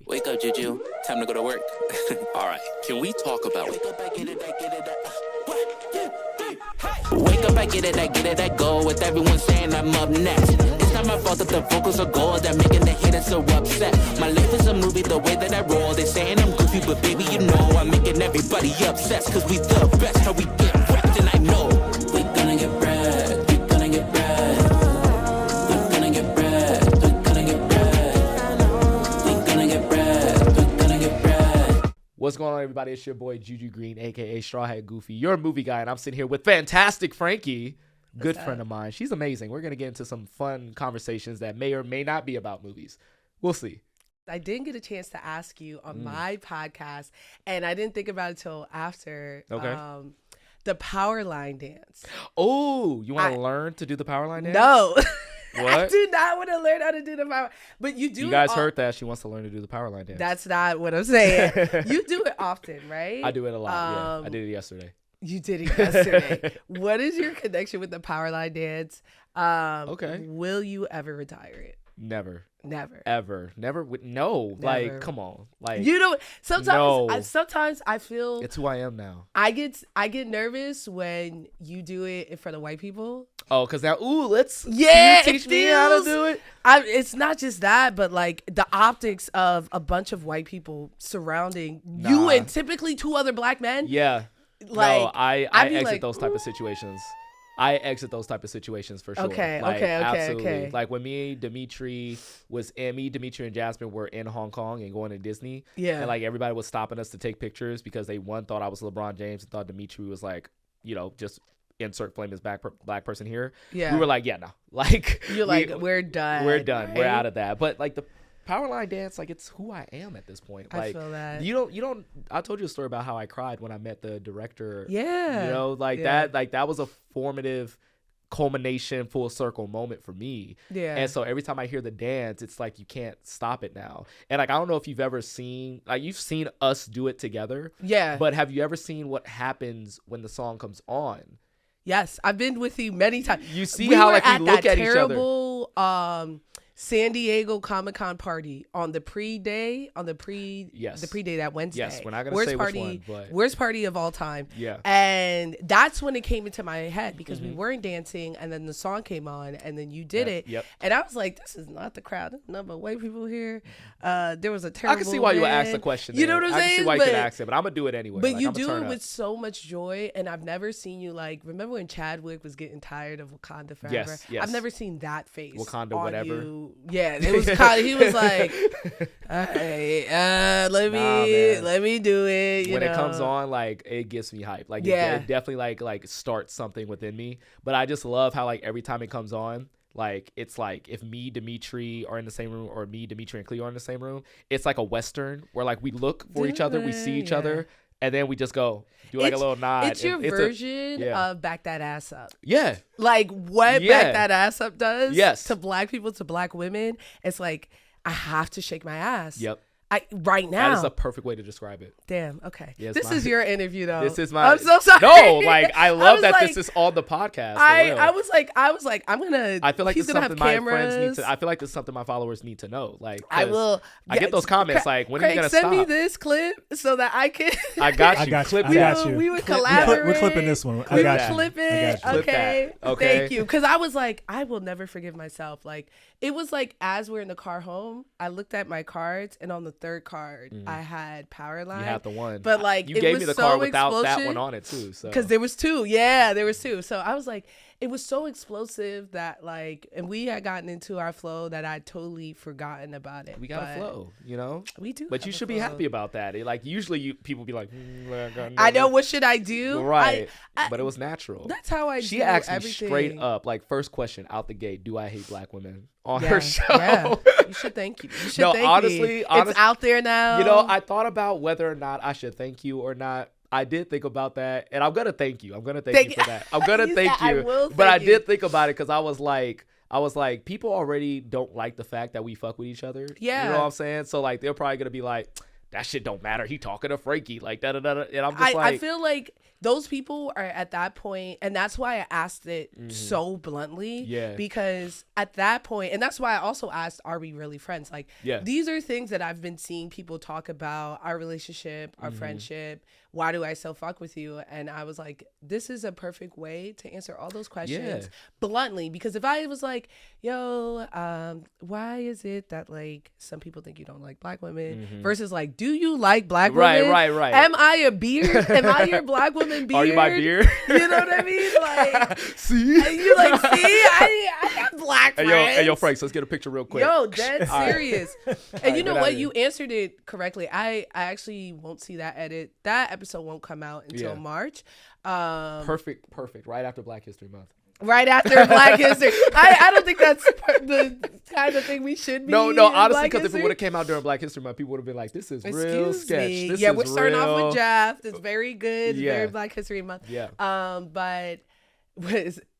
Wake up, Juju. Time to go to work. All right. Can we talk about wake up, I get it, I get it, wake up, I get it, I go with everyone saying I'm up next. It's not my fault that the vocals are gold, that making the haters so upset. My life is a movie, the way that I roll. They saying I'm goofy, but baby, you know I'm making everybody upset. Cause we the best, how we get wrecked, and I know we gonna get bread, we gonna get bread. We're gonna get bread, we're gonna get bread. We're gonna get bread, we're gonna get bread. What's going on, everybody? It's your boy Juju Green, aka Straw Hat Goofy, your movie guy, and I'm sitting here with fantastic Frankey, good friend of mine. She's amazing. We're gonna get into some fun conversations that may or may not be about movies. We'll see. I didn't get a chance to ask you on my podcast, and I didn't think about it till after. Okay. The Powerline dance. Oh, you want to learn to do the Powerline dance? No. What? I do not want to learn how to do the power, but you do. You guys heard that she wants to learn to do the Powerline dance. That's not what I'm saying. You do it often, right? I do it a lot. Yeah, I did it yesterday. You did it yesterday. What is your connection with the Powerline dance? Okay. Will you ever retire it? Never. Ever. Never. No. Never. Like, come on. Like, You know, sometimes no. sometimes I feel It's who I am now. I get nervous when you do it in front of white people. Oh, because now, let's Yeah, can you teach me how to do it. It's not just that, but like the optics of a bunch of white people surrounding you and typically two other black men. Yeah. Like, no, I exit like, those type of situations. I exit those type of situations for sure. Okay, like, okay. Absolutely. Like when Dimitri and Jasmine were in Hong Kong and going to Disney. Yeah. And like everybody was stopping us to take pictures because they thought I was LeBron James and thought Dimitri was like, just insert famous black person here. Yeah. We were like, yeah, no. Like You're like, we're done. We're done. Right? We're out of that. But like the Powerline dance, like it's who I am at this point. Like, I feel that. You don't. I told you a story about how I cried when I met the director. Yeah. That was a formative culmination, full circle moment for me. Yeah. And so every time I hear the dance, it's like you can't stop it now. And like I don't know if you've ever seen, like you've seen us do it together. Yeah. But have you ever seen what happens when the song comes on? Yes, I've been with you many times. You see how like we look at each other. Terrible San Diego Comic-Con party on the pre-day that Wednesday. Yes, we're not gonna say which one, but worst party of all time. Yeah. And that's when it came into my head because we weren't dancing, and then the song came on, and then you did it. Yep. And I was like, this is not the crowd. There's nothing but white people here. There was a terrible. I can see why you would ask the question. You know what I'm saying? I can see why you could ask it, but I'm gonna do it anyway. But like, you I'm do it up. with so much joy, and I've never seen you like. Remember when Chadwick was getting tired of Wakanda Forever? Yes. I've never seen that face. Wakanda on whatever. You. Yeah, it was kind of. He was like, "Hey, let me do it." When it comes on, like it gets me hyped. Like it definitely like starts something within me. But I just love how like every time it comes on, like it's like if me, Dimitri are in the same room, or me, Dimitri, and Cleo are in the same room, it's like a Western where like we look for each other, we see each other, and then we just go do like a little nod. It's your version of Back That Ass Up. Yeah. Like what Back That Ass Up does to black people, to black women. It's like, I have to shake my ass. Yep. Right now. That is a perfect way to describe it. Damn. Okay. Yeah, this is your interview, though. This is my. I'm so sorry. No, like I love that this is on the podcast. I was like, I'm gonna. I feel like he's this is gonna something have my cameras. friends need to. I feel like this is something my followers need to know. Like I will. I get those comments like, when are you gonna send stop? me this clip so that I can. I got you. I got you. We would collaborate. We're clipping this one. We would clip it. Okay. Thank you. Because I was like, I will never forgive myself. Like it was like as we're in the car home, I looked at my cards, and on the third card, I had Powerline. You had the one, but like you gave me the card without that one on it too. So because there was two, there was two. So I was like, it was so explosive that like, and we had gotten into our flow that I'd totally forgotten about it. We got a flow, We do, but you should be happy about that. Like usually, people be like, I know, what should I do? Right, but it was natural. That's how I. She asked me straight up, like first question out the gate: do I hate black women? On her show. Yeah. You should thank you. Honestly, it's out there now. I thought about whether or not I should thank you or not. I did think about that, and I'm gonna thank you. I'm gonna thank you for that. I'm gonna thank you. But I did think about it because I was like, people already don't like the fact that we fuck with each other. Yeah. You know what I'm saying? So like, they're probably gonna be like, that shit don't matter. He talking to Frankey, like da da da. And I'm just I feel like those people are at that point, and that's why I asked it so bluntly. Yeah. Because at that point, and that's why I also asked, are we really friends? Like, these are things that I've been seeing people talk about, our relationship, our friendship. Why do I still fuck with you? And I was like, this is a perfect way to answer all those questions bluntly. Because if I was like, yo, why is it that like some people think you don't like black women versus like, do you like black women? Right. Am I a beard? Am I your black woman beard? Are you my beard? You know what I mean? Like, see? You're like, see? I got black friends. Hey, yo, Franks, let's get a picture real quick. Yo, dead serious. And you know what? here. You answered it correctly. I actually won't see that edit. That episode won't come out until March. Perfect. Right after Black History Month. Right after Black History. I don't think that's the kind of thing we should be. No, honestly, because if it would have came out during Black History Month, people would have been like, this is real sketch. We're starting off with Jeff. It's very good. Very Black History Month. Yeah. But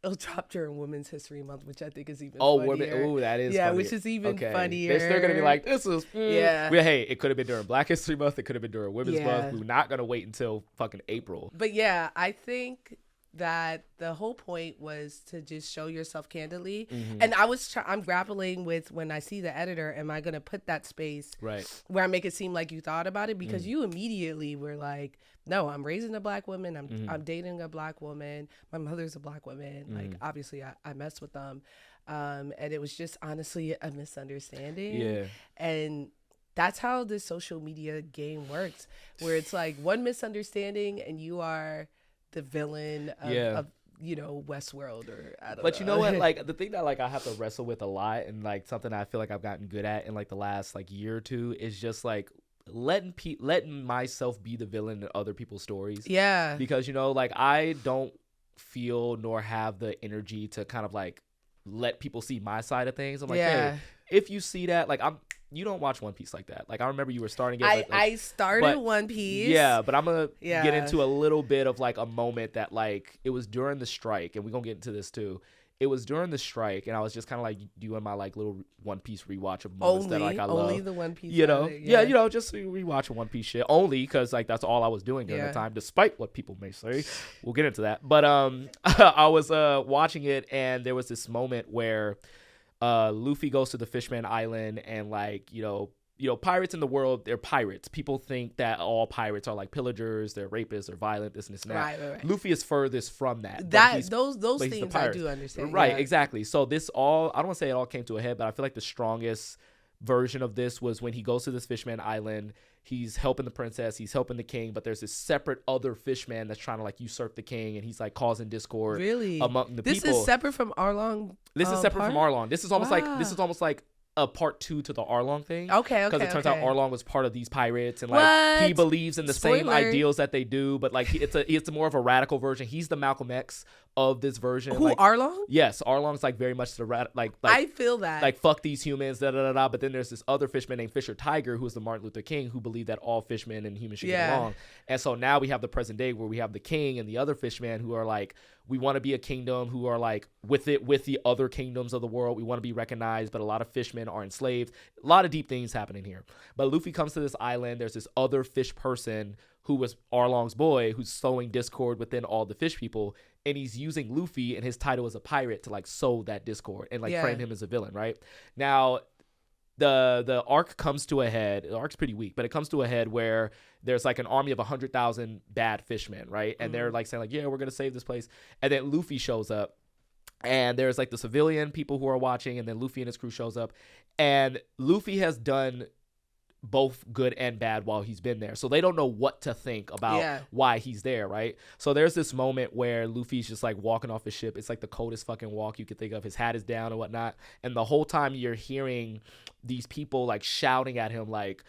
it'll drop during Women's History Month, which I think is even funnier. That is funnier, funny. which is even funnier. They're going to be like, this is hey, it could have been during Black History Month, it could have been during Women's Month. We're not going to wait until fucking April. But yeah, I think that the whole point was to just show yourself candidly. And I'm grappling with, when I see the editor, am I going to put that space where I make it seem like you thought about it? Because you immediately were like, no, I'm raising a black woman. I'm dating a black woman. My mother's a black woman. Like, obviously I mess with them. And it was just honestly a misunderstanding. Yeah. And that's how the social media game works, where it's like one misunderstanding and you are the villain of Westworld, or I don't know. But you know what, like the thing that like I have to wrestle with a lot, and like something I feel like I've gotten good at in like the last like year or two, is just like letting myself be the villain in other people's stories. Yeah. Because like I don't feel nor have the energy to kind of like let people see my side of things. I'm like, hey, if you see that, like you don't watch One Piece like that. Like I remember you were starting it. I started One Piece. Yeah, but I'm gonna get into a little bit of like a moment that like it was during the strike, and we're gonna get into this too. It was during the strike, and I was just kind of like doing my like little One Piece rewatch of moments that like I love. Only the One Piece. Just rewatching One Piece shit only because like that's all I was doing during the time, despite what people may say. We'll get into that. But I was watching it, and there was this moment where Luffy goes to the Fishman Island, and like pirates in the world, they're pirates. People think that all pirates are like pillagers, they're rapists, they're violent, this and this and that. Right. Luffy is furthest from that. Those things I do understand. Right, exactly. So this all, I don't want to say it all came to a head, but I feel like the strongest version of this was when he goes to this Fishman Island. He's helping the princess, he's helping the king, but there's this separate other fishman that's trying to like usurp the king, and he's like causing discord among the people. This is separate from Arlong. This is separate from Arlong. This is almost like a part 2 to the Arlong thing. Okay. Because it turns out Arlong was part of these pirates, and like he believes in the same ideals that they do, but like it's more of a radical version. He's the Malcolm X of this version. Who, like, Arlong? Yes, Arlong's like very much the like I feel that. Like fuck these humans, da da da da. But then there's this other fishman named Fisher Tiger, who's the Martin Luther King, who believed that all fishmen and humans should get along. And so now we have the present day where we have the king and the other fishmen who are like, we want to be a kingdom, who are like with the other kingdoms of the world. We want to be recognized, but a lot of fishmen are enslaved. A lot of deep things happening here. But Luffy comes to this island. There's this other fish person who was Arlong's boy, who's sowing discord within all the fish people, and he's using Luffy and his title as a pirate to like sow that discord and like frame him as a villain. Right now, the arc comes to a head. The arc's pretty weak, but it comes to a head where there's like an army of 100,000 bad fishmen, right? And they're like saying like, yeah, we're gonna save this place. And then Luffy shows up, and there's like the civilian people who are watching, and then Luffy and his crew shows up, and Luffy has done both good and bad while he's been there, so they don't know what to think about why he's there, right? So there's this moment where Luffy's just like walking off his ship. It's like the coldest fucking walk you could think of. His hat is down and whatnot, and the whole time you're hearing these people like shouting at him like,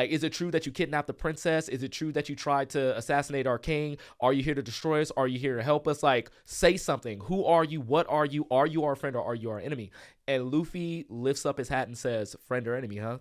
is it true that you kidnapped the princess? Is it true that you tried to assassinate our king? Are you here to destroy us? Are you here to help us? Like, say something. Who are you? What are you? Are you our friend or are you our enemy? And Luffy lifts up his hat and says, friend or enemy, huh?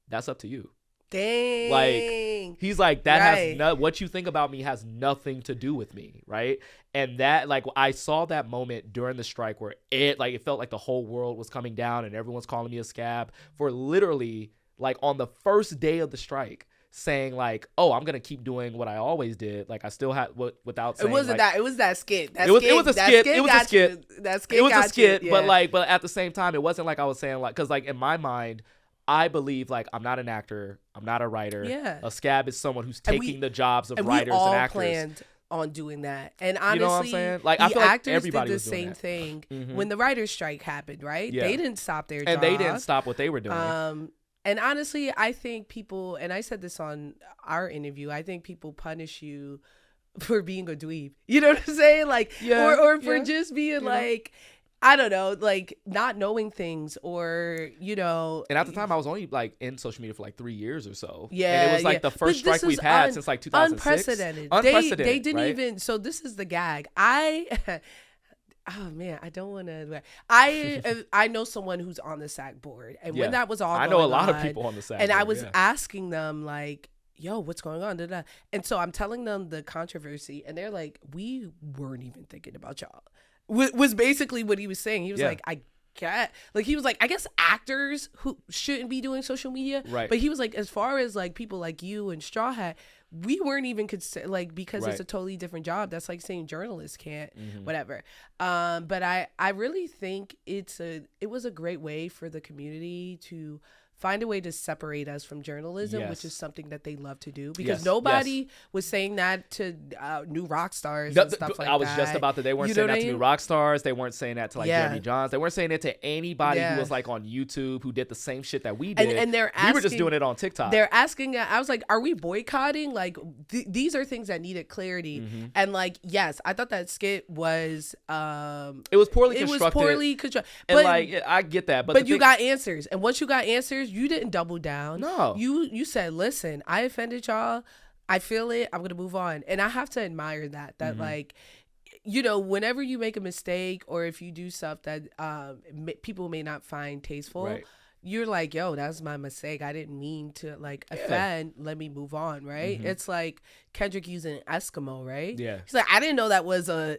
That's up to you. Dang. Like, he's like, that has what you think about me has nothing to do with me, right? And that, like, I saw that moment during the strike where it felt like the whole world was coming down and everyone's calling me a scab for literally, like, on the first day of the strike, saying like, oh, I'm gonna keep doing what I always did. Like I still had without saying, it wasn't like, that. It was that skit. It was a skit. It was a skit. That skit. It was a skit. Yeah. But at the same time, it wasn't like I was saying like, because like in my mind, I believe like I'm not an actor. I'm not a writer. Yeah. A scab is someone who's taking the jobs of and writers we all and actors. Planned on doing that. And honestly, you know what I'm saying? Like, the I feel like actors everybody did the was doing same that. thing Mm-hmm. when the writer's strike happened, right? Yeah. They didn't stop their and job. they didn't stop what they were doing. And honestly, I think people, and I said this on our interview, I think people punish you for being a dweeb. You know what I'm saying? Like, or for just being like, I don't know, like not knowing things, or, you know. And at the time, I was only like in social media for like 3 years or so. Yeah. And it was like the first strike we've had since like 2006. Unprecedented. They didn't right? even, so this is the gag. Oh man, I don't want to. I know someone who's on the SAG board, and when that was all, I know a lot of people on the SAG and board, I was asking them like, "Yo, what's going on?" And so I'm telling them the controversy, and they're like, "We weren't even thinking about y'all." Was basically what he was saying. He was like, "I get," like he was like, "I guess actors who shouldn't be doing social media," right? But he was like, as far as like people like you and Straw Hat, we weren't even like, because it's a totally different job. That's like saying journalists can't, whatever. But I really think it was a great way for the community to find a way to separate us from journalism, which is something that they love to do, because nobody was saying that to new rock stars and stuff like that. I was just about that. They weren't saying that to new rock stars. They weren't saying that to like Jeremy Johns. They weren't saying it to anybody who was like on YouTube, who did the same shit that we did. And they're asking, we were just doing it on TikTok. They're asking, I was like, are we boycotting? Like, these are things that needed clarity. And like, yes, I thought that skit was it was poorly constructed. And like, I get that, but you got answers. And once you got answers, you didn't double down. No. You said, listen, I offended y'all. I feel it. I'm going to move on. And I have to admire that like, you know, whenever you make a mistake, or if you do stuff that people may not find tasteful, you're like, yo, that's my mistake. I didn't mean to like offend. Let me move on, right? It's like Kendrick using Eskimo, right? Yeah. He's like, I didn't know it was a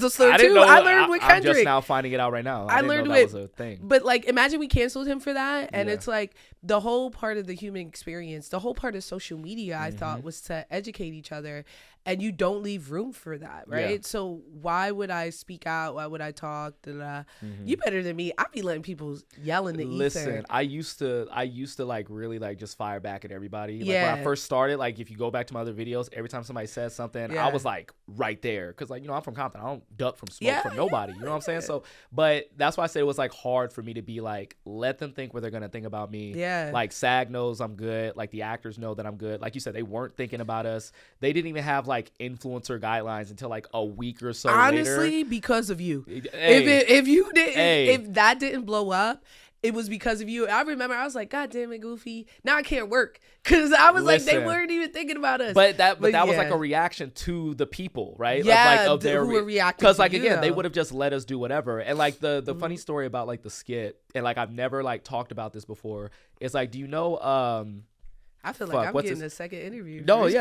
slur too. I learned with Kendrick. I'm just now finding it out right now. I learned that was a thing. But like, imagine we canceled him for that. And it's like the whole part of the human experience, the whole part of social media, I thought, was to educate each other. And you don't leave room for that, right? Yeah. So why would I speak out? Why would I talk? You better than me. I be letting people yell in the ether. Listen, I used to like really like just fire back at everybody. Like when I first started, like if you go back to my other videos, every time somebody said something, I was like right there. Because like, you know, I'm from Compton. I don't duck from smoke from nobody. You know what I'm saying? So, but that's why I say it was like hard for me to be like, let them think what they're going to think about me. Yeah. Like SAG knows I'm good. Like the actors know that I'm good. Like you said, they weren't thinking about us. They didn't even have like influencer guidelines until like a week or so honestly later. Because of you. Hey, if you didn't, if that didn't blow up, it was because of you. I remember I was like, God damn it, Goofy. Now I can't work. Because I was like, they weren't even thinking about us. But that was like a reaction to the people, right? Yeah, of their who were reacting. Because like, again, they would have just let us do whatever. And like the funny story about like the skit, and like I've never like talked about this before, is like, do you know I feel like I'm getting a second interview. This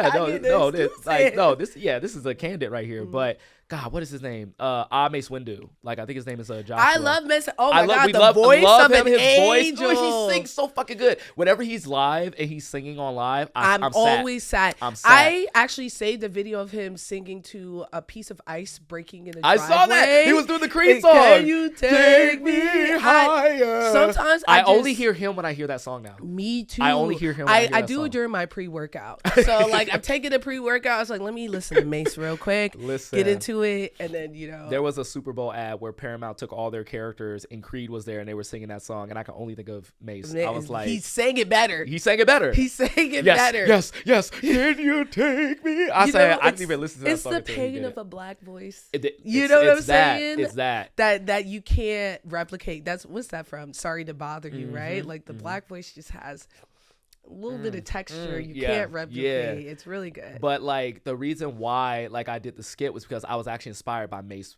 is a candidate right here. But God, what is his name? Mace Windu. Like I think his name is Joshua. I love Mace. Oh my God, the voice of an angel. He sings so fucking good. Whenever he's live and he's singing on live, I'm always sad. I'm sad. I actually saved a video of him singing to a piece of ice breaking in a driveway. I saw that. He was doing the Creed song. Can you take me higher? Sometimes I only hear him when I hear that song now. Me too. I only hear him when I hear that do song. it during my pre-workout. So like I'm taking a pre-workout. I was like, let me listen to Mace real quick. Get into it, and then there was a Super Bowl ad where Paramount took all their characters and Creed was there and they were singing that song, and I can only think of Mace. I was like, he sang it better. He sang it better. Yes. Can you take me? I didn't even listen to that song. It's the pain of a black voice. You know what I'm saying? It's that you can't replicate. What's that from? Sorry to bother you, right? Like the black voice just has a little bit of texture you can't replicate. Yeah. It's really good. But like the reason why like I did the skit was because I was actually inspired by Mace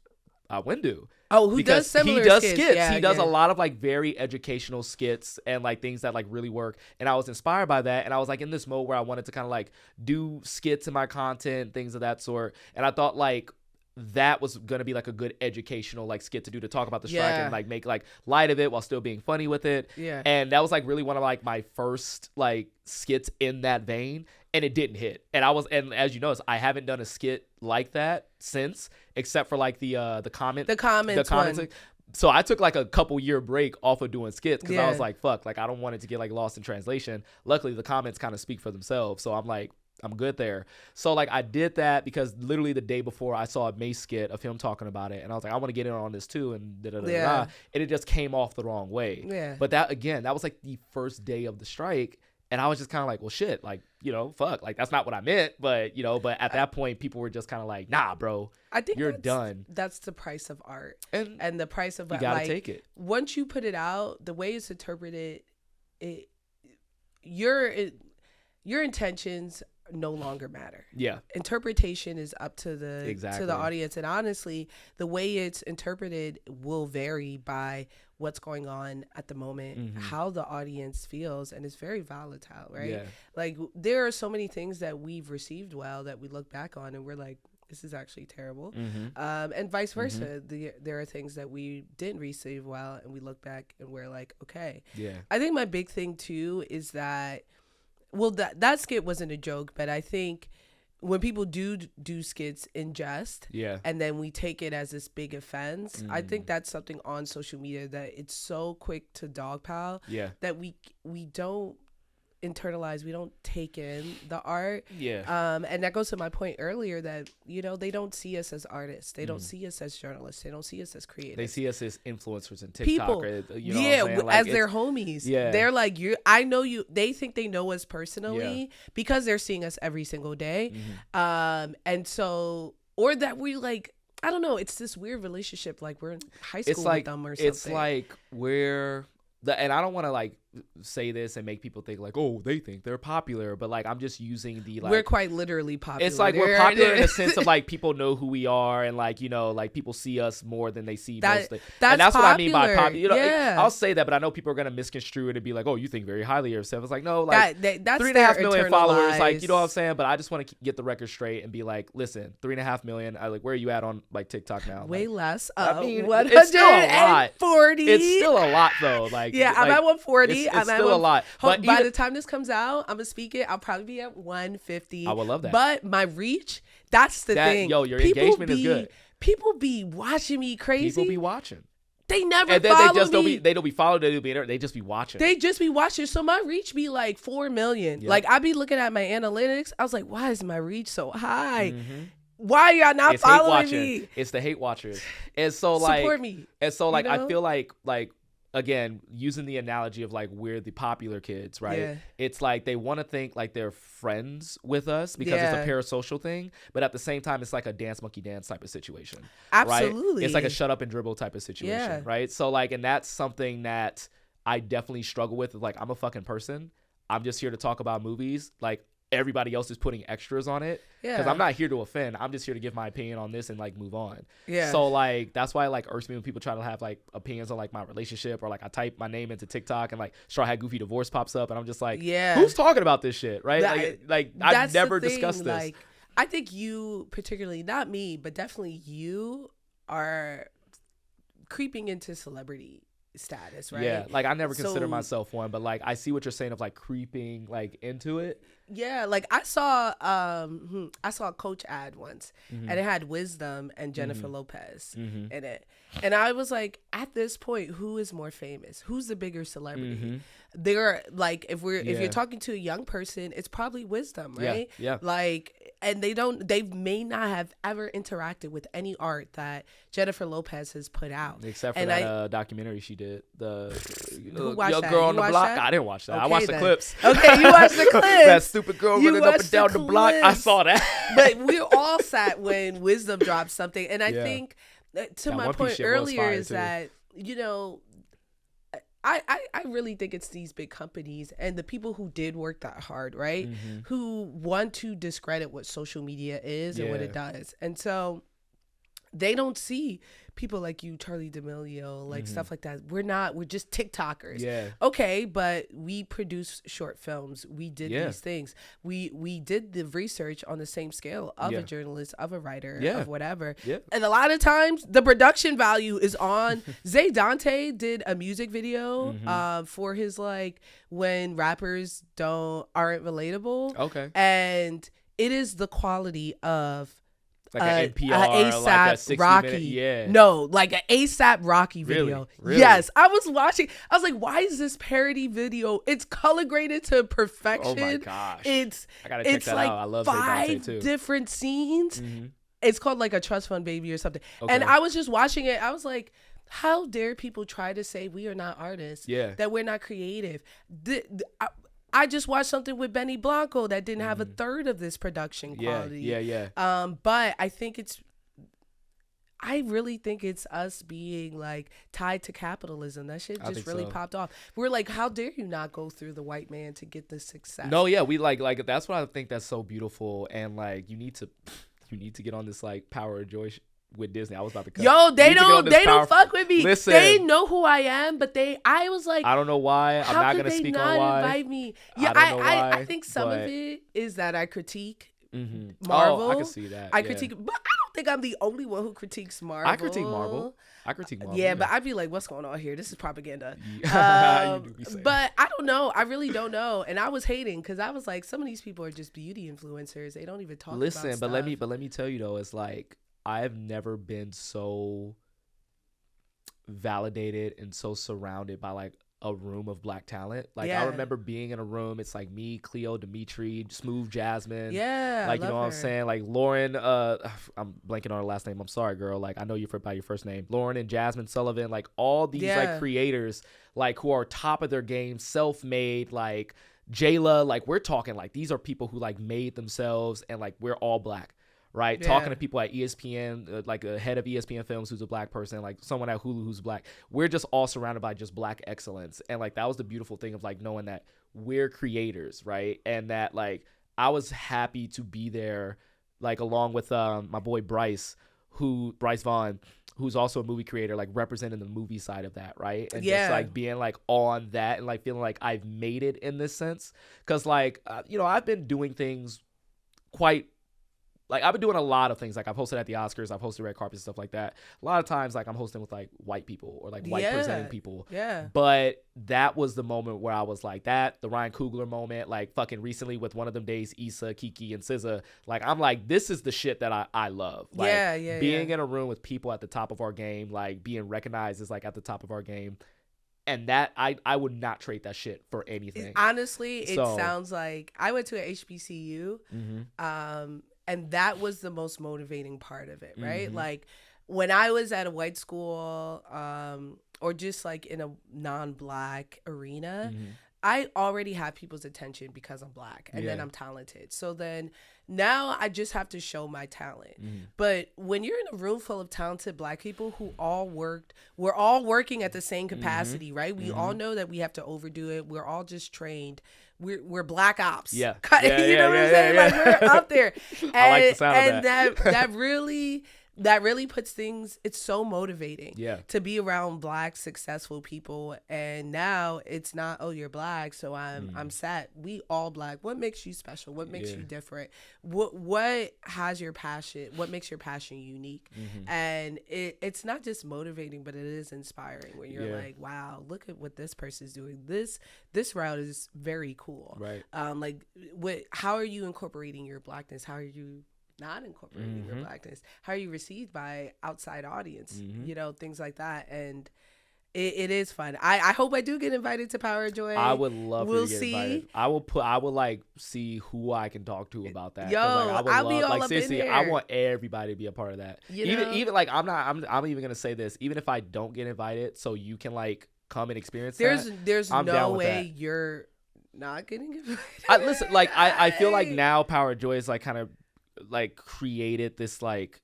Windu. Oh, who does similar skits? He does skits. skits. Yeah, he does a lot of like very educational skits and like things that like really work. And I was inspired by that. And I was like in this mode where I wanted to kind of like do skits in my content, things of that sort. And I thought like that was gonna be like a good educational like skit to do, to talk about the strike and like make like light of it while still being funny with it. Yeah. And that was like really one of like my first like skits in that vein, and it didn't hit. And as you notice, I haven't done a skit like that since, except for like the comments one. So I took like a couple year break off of doing skits because I was like, fuck, like I don't want it to get like lost in translation. Luckily the comments kind of speak for themselves, so I'm like, I'm good there. So like I did that because literally the day before I saw a Mace skit of him talking about it, and I was like, I want to get in on this too, and and it just came off the wrong way. Yeah. But that was like the first day of the strike, and I was just kind of like, well, shit, like, you know, fuck, like that's not what I meant, but you know, but at that point people were just kind of like, nah, bro, I think you're done. That's the price of art, and the price of you gotta like, take it. Once you put it out, the way it's interpreted, your intentions no longer matter. Yeah. Interpretation is up to the audience, and honestly, the way it's interpreted will vary by what's going on at the moment, how the audience feels, and it's very volatile, right? Yeah. Like there are so many things that we've received well that we look back on and we're like, this is actually terrible. And vice versa. There are things that we didn't receive well and we look back and we're like, okay. Yeah. I think my big thing too is that, well, that skit wasn't a joke, but I think when people do skits in jest, and then we take it as this big offense, I think that's something on social media that it's so quick to dogpile that we don't internalize, we don't take in the art. And that goes to my point earlier that, you know, they don't see us as artists, they don't see us as journalists, they don't see us as creators, they see us as influencers and TikTok people, you know like, as their homies. They're like, I know you. They think they know us personally because they're seeing us every single day. And so, or that we like, I don't know, it's this weird relationship, like we're in high school with them or something. It's like and I don't want to like say this and make people think like, oh, they think they're popular, but like I'm just using the like, we're quite literally popular. It's like we're popular in the sense of like people know who we are, and like, you know, like people see us more than they see most things. And that's what I mean by popular. You know, I'll say that, but I know people are gonna misconstrue it and be like, oh, you think very highly of yourself. It's like, no, like that's 3.5 million followers, like, you know what I'm saying? But I just want to get the record straight and be like, listen, 3.5 million. I like, where are you at on like TikTok now? Way like, less. I mean, it's still a lot. It's still a lot though. Like, I'm at 140. It's still a lot. But by the time this comes out, I'm gonna speak it. I'll probably be at 150. I would love that. But my reach, that's the thing. Yo, your engagement is good. People be watching me crazy. People be watching. They never and then follow they just me. They don't be followed. They just be watching. They just be watching. So my reach be like 4 million. Yep. Like I be looking at my analytics. I was like, why is my reach so high? Why are y'all not following me? It's the hate watchers. And so like support me. And so like, you know? I feel like again, using the analogy of like we're the popular kids, right? Yeah. It's like they want to think like they're friends with us because it's a parasocial thing, but at the same time, it's like a dance monkey dance type of situation. Absolutely. Right? It's like a shut up and dribble type of situation, right? So like, and that's something that I definitely struggle with. Like, I'm a fucking person. I'm just here to talk about movies. Like, everybody else is putting extras on it because I'm not here to offend. I'm just here to give my opinion on this and like move on. So like that's why like irks me when people try to have like opinions on like my relationship, or like I type my name into TikTok and like Straw Hat Goofy divorce pops up and I'm just like, who's talking about this shit, right? Like I've never discussed this. Like, I think you particularly, not me, but definitely you are creeping into celebrity status, right? Yeah, like I never consider myself one, but like I see what you're saying of like creeping like into it. Yeah, like I saw a Coach ad once, and it had Wisdom and Jennifer Lopez in it, and I was like, at this point, who is more famous? Who's the bigger celebrity? They're like, if you're talking to a young person, it's probably Wisdom, right? Yeah. Like, and they may not have ever interacted with any art that Jennifer Lopez has put out, except for that documentary she did. The Who watched Young that? Girl You on the watched Block. that? I didn't watch that. Okay, I watched then. the clips. Okay, you watched the clips. That stupid girl running up and down the block. I saw that. But we're all sat when Wisdom dropped something, and I think to that my One Piece point shit was earlier fire, is too. that, you know, I really think it's these big companies and the people who did work that hard, right? Who want to discredit what social media is and what it does. And so they don't see people like you, Charlie D'Amelio, like stuff like that. We're just TikTokers. Yeah. Okay, but we produce short films. We did these things. We did the research on the same scale of a journalist, of a writer, of whatever. Yeah. And a lot of times the production value is on. Zay Dante did a music video for his like when rappers aren't relatable. Okay. And it is the quality of like an NPR, ASAP like a 60 Rocky. No, like an ASAP Rocky video. Really? Yes. I was watching. I was like, why is this parody video? It's color graded to perfection. Oh my gosh. I gotta check that out. I love 5 different scenes. It's called like a trust fund baby or something. Okay. And I was just watching it. I was like, how dare people try to say we are not artists? Yeah. That we're not creative. I just watched something with Benny Blanco that didn't have a third of this production quality. Yeah. But I really think it's us being like tied to capitalism. That shit just really popped off. We're like, how dare you not go through the white man to get this success? No, yeah, we like that's what I think that's so beautiful. And like you need to get on this like Power of Joy with Disney. I was about to cut. Yo, they don't fuck with me. Listen, they know who I am, but I was like, I don't know why. I'm not gonna speak on why. Invite me? Yeah, I think some of it is that I critique Marvel. Oh, I can see that. I critique, but I don't think I'm the only one who critiques Marvel. I critique Marvel. Yeah, but I'd be like, what's going on here? This is propaganda. But I don't know. I really don't know. And I was hating because I was like, some of these people are just beauty influencers. They don't even talk. Listen, about but stuff. let me tell you though, it's like I've never been so validated and so surrounded by like a room of black talent. Like I remember being in a room, it's like me, Cleo, Dimitri, Smooth Jasmine. Yeah. Like, you know what I'm saying? Like Lauren, I'm blanking on her last name. I'm sorry, girl. Like I know you by your first name. Lauren and Jasmine Sullivan, like all these like creators, like who are top of their game, self-made, like Jayla, like we're talking like these are people who like made themselves and like we're all black. Right, talking to people at ESPN, like a head of ESPN Films who's a black person, like someone at Hulu who's black. We're just all surrounded by just black excellence, and like that was the beautiful thing of like knowing that we're creators, right? And that like I was happy to be there, like along with my boy Bryce Vaughn, who's also a movie creator, like representing the movie side of that, right? And just like being like on that and like feeling like I've made it in this sense, because like I've been doing things quite. Like, I've been doing a lot of things. Like, I've hosted at the Oscars. I've hosted red carpets and stuff like that. A lot of times, like, I'm hosting with, like, white people or, like, white presenting people. Yeah. But that was the moment where I was like the Ryan Coogler moment, like, fucking recently with One of Them Days, Issa, Kiki, and SZA. Like, I'm like, this is the shit that I love. Like, being in a room with people at the top of our game, like, being recognized as, like, at the top of our game. And that, I would not trade that shit for anything. Honestly, it sounds like, I went to an HBCU, and that was the most motivating part of it, right? Like when I was at a white school or just like in a non-black arena, I already have people's attention because I'm black and then I'm talented. So then now I just have to show my talent. But when you're in a room full of talented black people who we're all working at the same capacity, right? We all know that we have to overdo it. We're all just trained. We're black ops. Yeah. You know what I'm saying? Like we're up there. And, I like the sound of that. that really puts things, it's so motivating to be around black successful people. And now it's not, oh, you're black, so I'm sad. We all black. What makes you special? What makes you different? What has your passion? What makes your passion unique? And it's not just motivating, but it is inspiring when you're like, wow, look at what this person's doing. This route is very cool. Right. Like how are you incorporating your blackness? How are you not incorporating your blackness? How are you received by outside audience? Things like that. And it is fun. I hope I do get invited to Power Joy. I would love to get invited. I will like see who I can talk to about that. Yo, I'll be all up seriously, in there. I want everybody to be a part of that. Even like I'm even gonna say this, even if I don't get invited, so you can like come and experience there's no way you're not getting invited. Listen, like I feel like now Power Joy is like kind of like created this like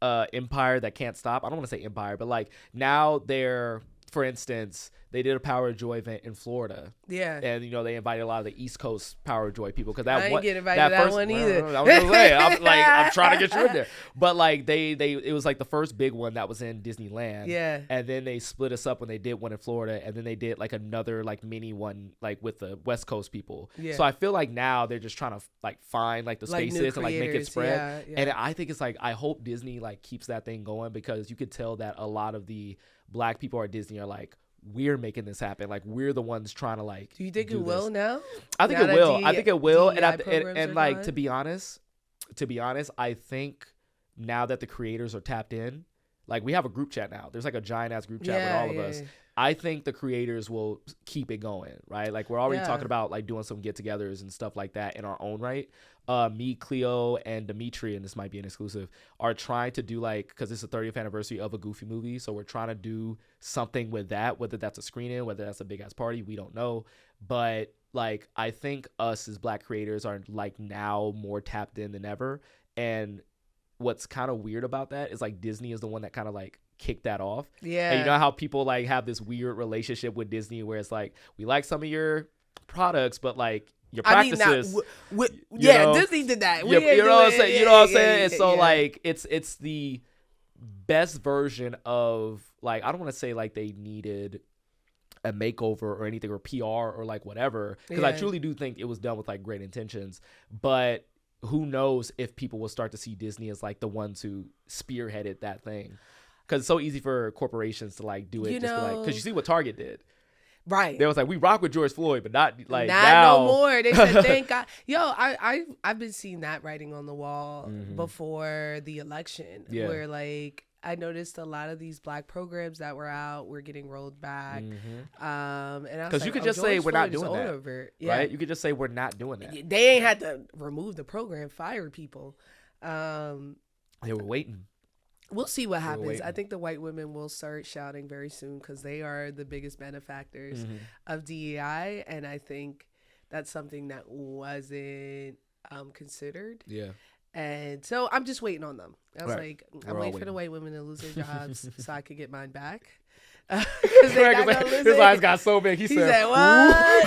empire that can't stop. I don't want to say empire, but like now they're for instance, they did a Power of Joy event in Florida. Yeah. And, they invited a lot of the East Coast Power of Joy people. Because I ain't get invited to that one either. I was going to say, I'm trying to get you in there. But, like, it was, like, the first big one that was in Disneyland. Yeah. And then they split us up when they did one in Florida. And then they did, like, another, like, mini one, like, with the West Coast people. Yeah. So I feel like now they're just trying to, like, find, like, the spaces and, like, make it spread. Yeah. And I think it's, like, I hope Disney, like, keeps that thing going because you could tell that a lot of the Black people at Disney are, like, we're making this happen. Like, we're the ones trying to, like, do you think it will now? I think it will. I think it will. And like, to be honest, I think now that the creators are tapped in, like, we have a group chat now. There's, like, a giant ass group chat with all of us. Yeah. I think the creators will keep it going, right? Like, we're already talking about, like, doing some get-togethers and stuff like that in our own right. Me, Cleo, and Dimitri, and this might be an exclusive, are trying to do, like, because it's the 30th anniversary of a Goofy movie, so we're trying to do something with that, whether that's a screening, whether that's a big-ass party, we don't know. But, like, I think us as Black creators are, like, now more tapped in than ever. And what's kind of weird about that is, like, Disney is the one that kind of, like, kick that off. Yeah. And you know how people, like, have this weird relationship with Disney where it's like, we like some of your products, but, like, your practices. Disney did that. You know what I'm saying? You know what I'm saying? And so, like, it's the best version of, like, I don't want to say, like, they needed a makeover or anything or PR or, like, whatever, because I truly do think it was done with, like, great intentions. But who knows if people will start to see Disney as, like, the ones who spearheaded that thing. Because it's so easy for corporations to, like, do it because you see what Target did. Right. They was like, we rock with George Floyd, but not like not now. No more. They said, thank God. Yo, I've been seeing that writing on the wall before the election where, like, I noticed a lot of these Black programs that were out were getting rolled back. And because you could just say we're not doing that, right? You could just say we're not doing that. They ain't had to remove the program, fire people. They were waiting. We'll see what happens. I think the white women will start shouting very soon because they are the biggest benefactors of DEI, and I think that's something that wasn't considered. Yeah. And so I'm just waiting on them. I was like, I'm waiting for the white women to lose their jobs so I could get mine back. His eyes got so big. He said, "What?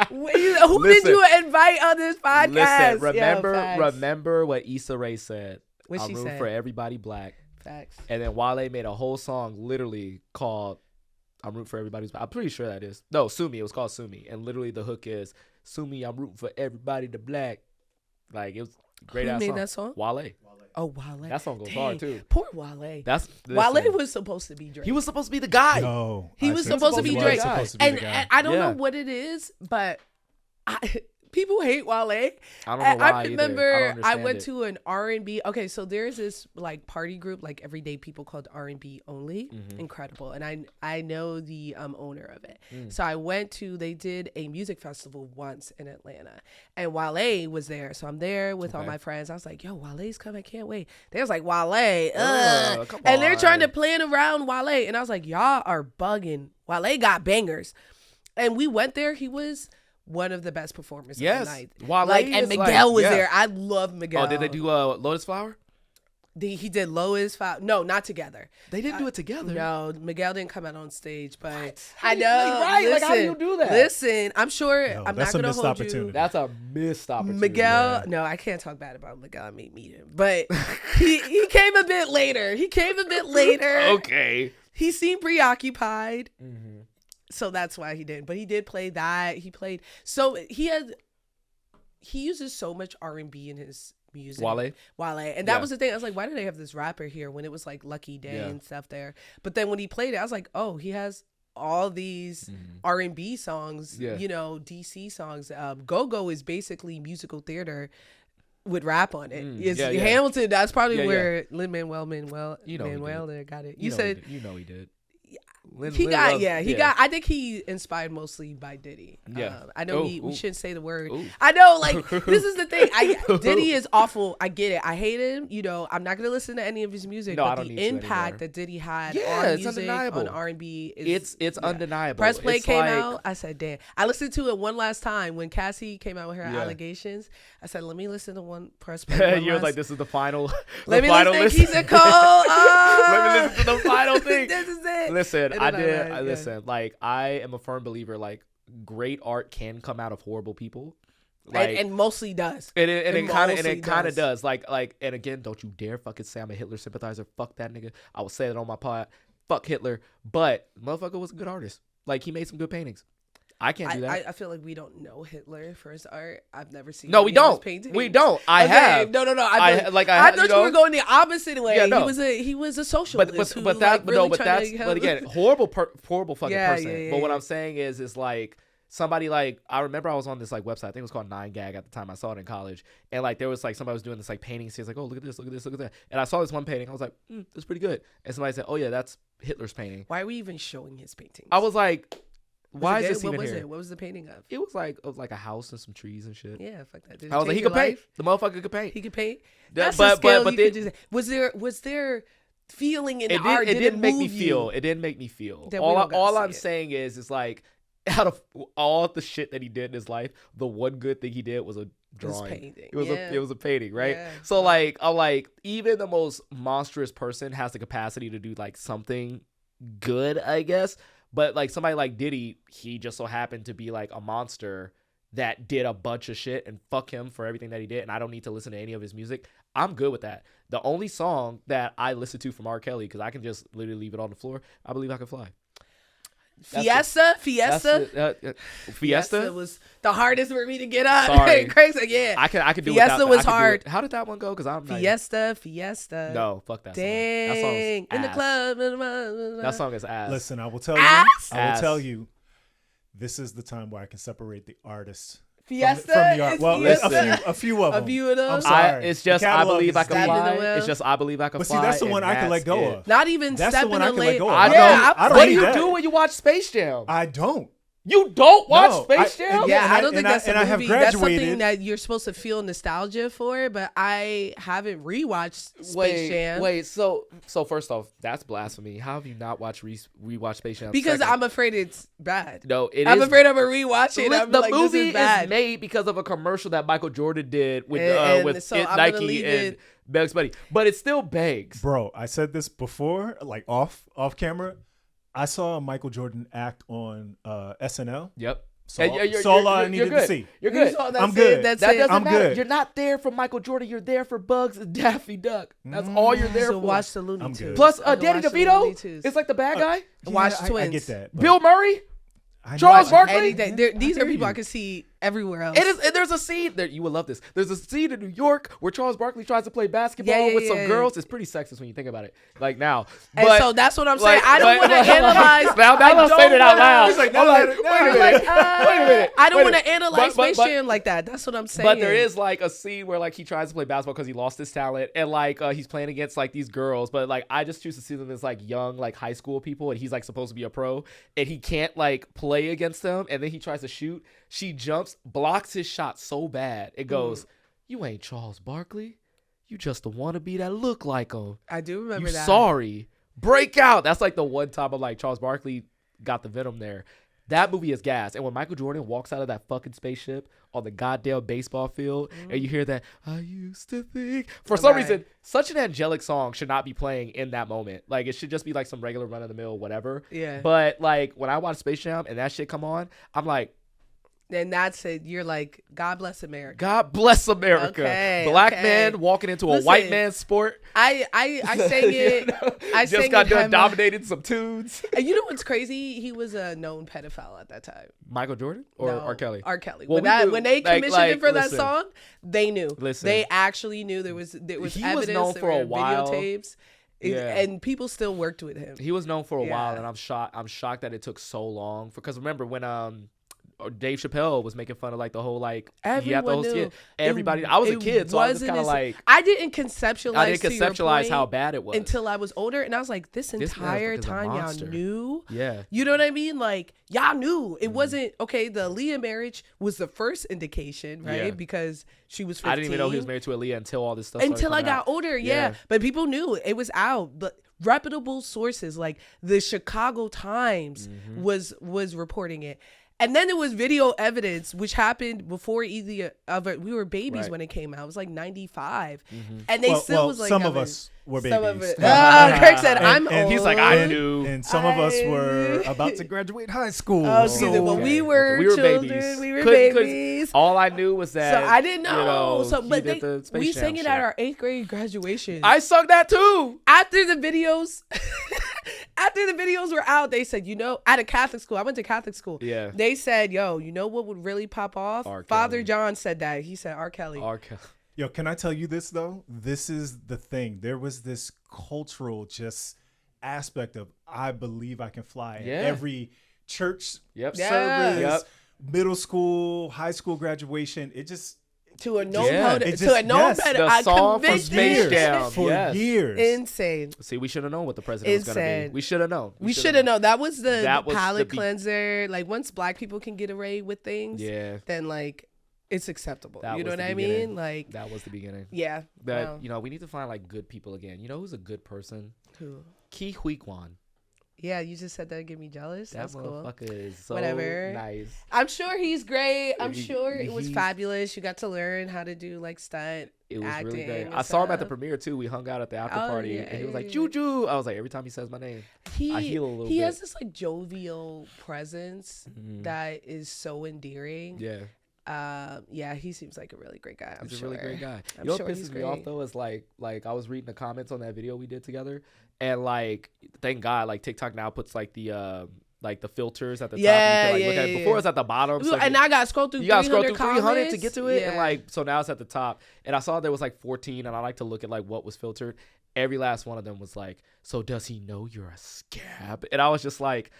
Who did you invite on this podcast?" Listen, remember what Issa Rae said. I'm rooting for everybody Black. Facts. And then Wale made a whole song literally called "I'm rooting for everybody's Black." I'm pretty sure that is Sue Me. It was called Sue Me, and literally the hook is "Sue Me, I'm rooting for everybody to Black." Like, it was a great ass song. Who made that song? Wale. Oh, Wale. That song goes hard too. Poor Wale. Wale was supposed to be Drake. He was supposed to be the guy. No, he was supposed to be Drake. And I don't know what it is, but people hate Wale. I don't know why I remember either. I went to an R&B. Okay, so there's this, like, party group, like, everyday people called R&B Only. Incredible. And I know the owner of it. So I went to, they did a music festival once in Atlanta. And Wale was there. So I'm there with all my friends. I was like, yo, Wale's coming. I can't wait. They was like, Wale. And they're trying to plan around Wale. And I was like, y'all are bugging. Wale got bangers. And we went there. He was one of the best performers of the night. Wale, like, and Miguel was there. I love Miguel. Oh, did they do Lotus Flower? He did Lotus Flower. No, not together. They didn't do it together. No, Miguel didn't come out on stage, but I know. Right? Listen, like, how do you do that? Listen, I'm sure I'm not going to hold you. That's a missed opportunity. Miguel, no, I can't talk bad about Miguel. I may meet him, but he came a bit later. Okay. He seemed preoccupied. So that's why he didn't. But he did play that. He played. So he uses so much R&B in his music. Wale. And that was the thing. I was like, why do they have this rapper here when it was like Lucky Day and stuff there? But then when he played it, I was like, oh, he has all these R&B songs, you know, DC songs. Go-Go is basically musical theater with rap on it. It's Hamilton. That's probably where Lin-Manuel got it. You said he did. I think he inspired mostly by Diddy. I know we shouldn't say the word. I know, like, this is the thing. Diddy is awful. I get it. I hate him. You know, I'm not gonna listen to any of his music. But the impact that Diddy had on music, on R&B, it's undeniable. Press Play came out. I said, damn. I listened to it one last time when Cassie came out with her allegations. I said, let me listen to one Press Play. You were like, this is the final. Let me listen to Keys and Cole. Let me listen to the final thing. This is it. Listen, Listen, like I am a firm believer. Like great art can come out of horrible people. Like, and mostly does. And it kind of does. Like, and again, don't you dare fucking say I'm a Hitler sympathizer. Fuck that nigga. I will say that on my pod. Fuck Hitler. But motherfucker was a good artist. Like, he made some good paintings. I can't do that. I feel like we don't know Hitler for his art. I've never seen. No, we don't. We don't. I have. No. I thought you were going the opposite way. Yeah, no. He was a socialist. But again, horrible fucking person. Yeah, but what I'm saying is like somebody like I remember I was on this like website. I think it was called 9gag at the time. I saw it in college, and like there was like somebody was doing this like painting. So he's like, oh, look at this, look at this, look at that. And I saw this one painting. I was like, that's pretty good. And somebody said, oh yeah, that's Hitler's painting. Why are we even showing his paintings? I was like. Why is this even here? What was the painting of? It was like a house and some trees and shit. Yeah, fuck that. I was like, he could paint. The motherfucker could paint. He could paint. That's a scale you could just. Was there feeling in the art? It didn't make me feel. It didn't make me feel. All I'm saying is like, out of all the shit that he did in his life, the one good thing he did was a drawing. It was a painting, right? Yeah. So like, I'm like, even the most monstrous person has the capacity to do like something good, I guess. But like somebody like Diddy, he just so happened to be like a monster that did a bunch of shit, and fuck him for everything that he did. And I don't need to listen to any of his music. I'm good with that. The only song that I listen to from R. Kelly, because I can just literally leave it on the floor, I Believe I Can Fly. Fiesta was the hardest for me to get up. Sorry. Crazy, yeah. I could do Fiesta was hard. How did that one go? Because I'm Fiesta. No, fuck that Dang. Song. That song's in the club. That song is ass. Listen, I will tell you. This is the time where I can separate the artist. Fiesta from the art. Well, Fiesta? a few of them. A few of them. I'm sorry. It's just I Believe I Can Fly. It's just I Believe I Can Fly. But see, that's the one I can let go of. Not even That's the one I can let go of. I don't. What do you do when you watch Space Jam? I don't. You don't watch Space Jam? I don't think that's a movie. I have graduated. That's something that you're supposed to feel nostalgia for, but I haven't rewatched Space Jam. Wait, so first off, that's blasphemy. How have you not watched rewatch Space Jam? Because I'm afraid it's bad. No, I'm afraid I'm gonna rewatch it. The movie is made because of a commercial that Michael Jordan did with Nike and Bugs Bunny, but it still begs. Bro, I said this before, like off camera. I saw Michael Jordan act on SNL. Yep. So all I needed to see. You're good. I'm good. That doesn't matter. Good. You're not there for Michael Jordan. You're there for Bugs and Daffy Duck. That's all you're there for. Watch the Looney Tunes. Plus, Danny DeVito is like the bad guy. Watch Twins. I get that. Bill Murray. Charles Barkley. These are people I can see everywhere else. There's a scene that you will love this. There's a scene in New York where Charles Barkley tries to play basketball with some girls. It's pretty sexist when you think about it. Like now, and so that's what I'm saying. I don't want to analyze. Now I'm saying it out loud. He's like, wait a minute. I don't want to analyze Space Jam like that. That's what I'm saying. But there is like a scene where like he tries to play basketball because he lost his talent, and like he's playing against like these girls. But like I just choose to see them as like young like high school people, and he's like supposed to be a pro, and he can't like play against them. And then he tries to shoot. She jumps, blocks his shot so bad. It goes, you ain't Charles Barkley. You just a wannabe that look like him. I do remember that. Sorry. Break out. That's like the one time of like Charles Barkley got the venom there. That movie is gas. And when Michael Jordan walks out of that fucking spaceship on the goddamn baseball field and you hear that, I used to think. For some reason, such an angelic song should not be playing in that moment. Like, it should just be like some regular run-of-the-mill whatever. Yeah. But, like, when I watch Space Jam and that shit come on, I'm like, and that's it. You're like, God bless America. God bless America. Black man walking into a white man's sport. I sang it. I just got done dominating some tunes. And you know what's crazy? He was a known pedophile at that time. Michael Jordan or R. Kelly? R. Kelly. Well, when they commissioned him for that song, they knew. They actually knew there was evidence. He was known for a while. Videotapes. And people still worked with him. He was known for a while, and I'm shocked that it took so long. Because remember when Dave Chappelle was making fun of like the whole like everyone knew. Everybody. I was a kid, so I was kind of like I didn't conceptualize how bad it was until I was older, and I was like, this entire time y'all knew. Yeah, you know what I mean? Like y'all knew it wasn't okay. The Aaliyah marriage was the first indication, right? Yeah. Because she was 15. I didn't even know he was married to Aaliyah until all this stuff. Until I got older, yeah. But people knew it was out. But reputable sources like the Chicago Times was reporting it. And then there was video evidence, which happened before either of it. We were babies when it came out. It was like 95. And they still was like, some of us were babies. Some of it. Craig said, I'm and old. he's like, I knew. And some of us were about to graduate high school. Oh, so well, we were children. Babies. We were babies. All I knew was that. So I didn't know. You know, so, but we sang it shit. at our 8th grade graduation. I sung that too. After the videos, were out, they said, at a Catholic school. I went to Catholic school. Yeah. They said, yo, you know what would really pop off? Father John said that. He said R. Kelly. Yo, can I tell you this though? This is the thing. There was this cultural just aspect of I believe I can fly. Yeah. Every church service, Yes. middle school, high school graduation. It just to a known yes. The song from conviction. Space Jam. for years. Insane. See, we should have known what the president was going to be. We should have known. We should have known. That was the palate cleanser. Like once black people can get away with things, then like it's acceptable. You know what I mean? Like that was the beginning. Yeah. But we need to find like good people again. You know who's a good person? Who? Ki Hui Kwan. Yeah, you just said that to get me jealous. That's cool. Motherfucker is so Whatever. nice. I'm sure he's great. I'm sure it was fabulous. You got to learn how to do like stunt. It was acting really great. I stuff. saw him at the premiere too. We hung out at the after party, and he was like, "Juju." I was like, every time he says my name, I heal a little bit. He has this like jovial presence that is so endearing. Yeah. He seems like a really great guy. He's a really great guy. You know what pisses me off though is like I was reading the comments on that video we did together, and like thank God like TikTok now puts like the filters at the top. You can, like, look at it. Before it was at the bottom. So and I got to scroll through. You got to scroll through 300 to get to it, and like so now it's at the top. And I saw there was like 14, and I like to look at like what was filtered. Every last one of them was like, so does he know you're a scab? And I was just like.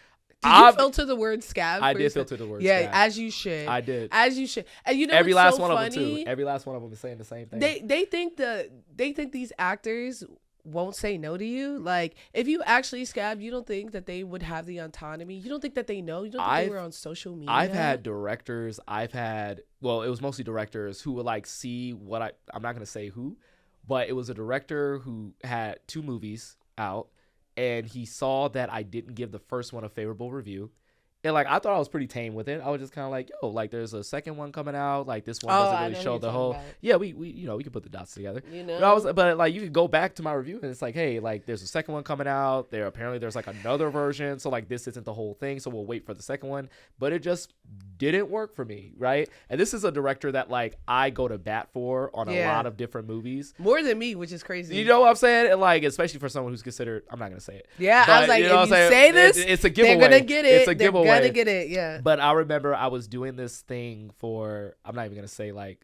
Did you filter the word scab? I did filter the word scab. Yeah, as you should. I did. As you should. And you know every last so one funny? of them too. Every last one of them is saying the same thing. They think these actors won't say no to you. Like if you actually scab, you don't think that they would have the autonomy. You don't think that they know. You don't think they were on social media. I've had directors. It was mostly directors who would like see what I'm not gonna say who, but it was a director who had 2 movies out. And he saw that I didn't give the first one a favorable review. And like I thought I was pretty tame with it. I was just kind of like, yo, like there's a second one coming out. Like this one doesn't really show the whole. Yeah, we we can put the dots together. But like you could go back to my review and it's like, hey, like there's a second one coming out. There's like another version. So like this isn't the whole thing. So we'll wait for the second one. But it just didn't work for me, right? And this is a director that like I go to bat for on a lot of different movies. More than me, which is crazy. You know what I'm saying? And like especially for someone who's considered, I'm not gonna say it. Yeah, but, I was like, if you say this, it's a giveaway. They're gonna get it. It's a giveaway. They're gonna get it. Yeah. But I remember I was doing this thing for. I'm not even gonna say like.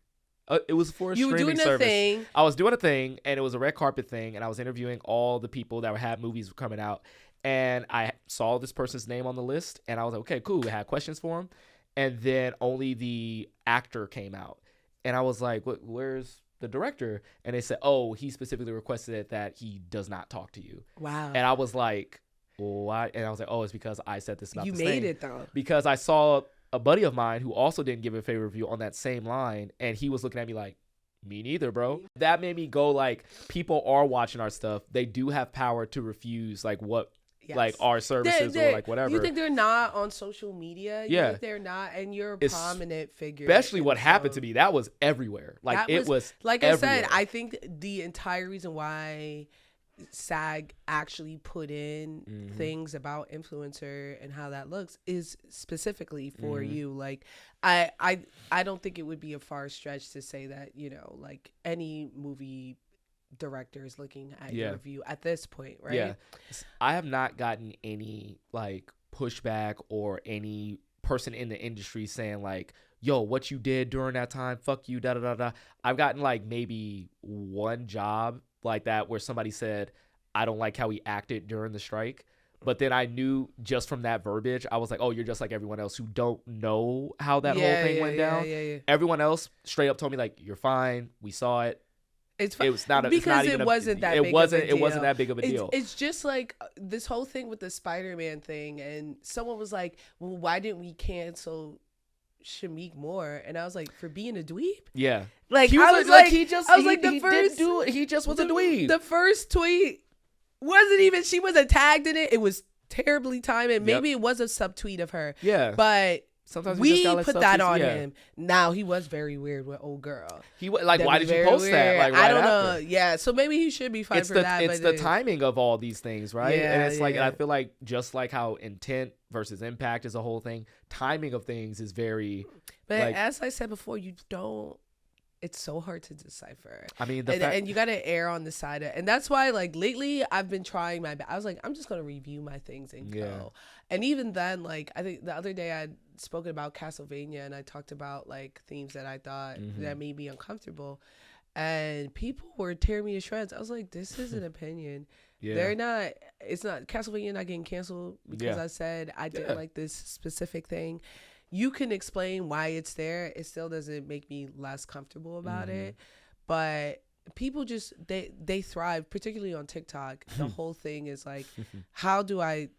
It was for a streaming service. I was doing a thing, and it was a red carpet thing, and I was interviewing all the people that had movies coming out, and I saw this person's name on the list, and I was like, okay, cool. I had questions for him, and then only the actor came out, and I was like, where's the director? And they said, oh, he specifically requested that he does not talk to you. Wow. And I was like, why? And I was like, oh, it's because I said this about you this made thing. it though. Because I saw a buddy of mine who also didn't give a favorite review on that same line, and he was looking at me like, me neither, bro. That made me go like, people are watching our stuff. They do have power to refuse like what like our services or like whatever. You think they're not on social media? You think they're not, and you're a prominent figure. Especially what happened to me. That was everywhere. Like it was like everywhere. I said, I think the entire reason why SAG actually put in things about influencer and how that looks is specifically for you. Like I don't think it would be a far stretch to say that, like any movie director is looking at your review at this point, right? Yeah. I have not gotten any like pushback or any person in the industry saying like, yo, what you did during that time, fuck you, da da da da. I've gotten like maybe one job like that where somebody said, I don't like how he acted during the strike. But then I knew just from that verbiage, I was like, oh, you're just like everyone else who don't know how that whole thing went down. Everyone else straight up told me like, you're fine. We saw it. It was not because it wasn't that big of a deal. It wasn't that big of a deal. It's just like this whole thing with the Spider-Man thing, and someone was like, well, why didn't we cancel Shameik Moore? And I was like, for being a dweeb? Yeah. Like he was he just was a dweeb. The first tweet wasn't even, she wasn't tagged in it. It was terribly timed, and maybe it was a subtweet of her. Yeah. But Sometimes we put that on him. Now he was very weird with old girl. He like, why did you post that? Like, right I don't after? know. Yeah, so maybe he should be fine for that. It's the timing of all these things, right? Yeah, and it's like, and I feel like just like how intent versus impact is a whole thing, timing of things is very. But like, as I said before, you don't. It's so hard to decipher. I mean, and you got to err on the side of, and that's why like lately I've been trying my best. I was like, I'm just gonna review my things and go. And even then, like I think the other day I had spoken about Castlevania and I talked about like themes that I thought that made me uncomfortable, and people were tearing me to shreds. I was like, this is an opinion. They're not. It's not Castlevania not getting canceled because I said I didn't like this specific thing. You can explain why it's there. It still doesn't make me less comfortable about it. But people just, they thrive, particularly on TikTok. The whole thing is like, how do I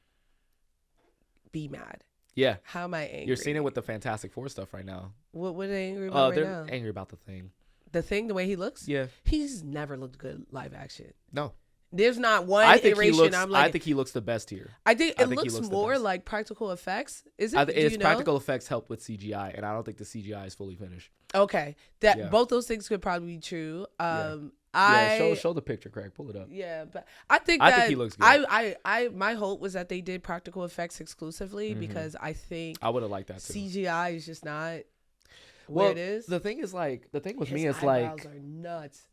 be mad? Yeah. How am I angry? You're seeing it with the Fantastic Four stuff right now. What are they angry about right now? They're angry about the Thing. The Thing, the way he looks? Yeah. He's never looked good live action. No. There's not one iteration. I think he looks the best here. I think it looks more like practical effects. Is it? It's practical effects help with CGI, and I don't think the CGI is fully finished. Okay, both those things could probably be true. Show the picture, Craig. Pull it up. Yeah, but I think he looks good. I my hope was that they did practical effects exclusively because I think I would have liked that too. CGI is just not where it is. The thing is like with me is his like eyebrows are nuts.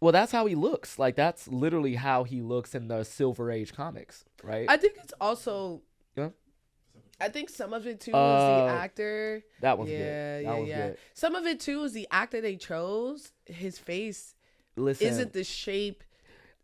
Well, that's how he looks. Like, that's literally how he looks in the Silver Age comics, right? I think it's also... Yeah? I think some of it, too, is the actor. That one's good. That one's good. Some of it, too, is the actor they chose. His face isn't the shape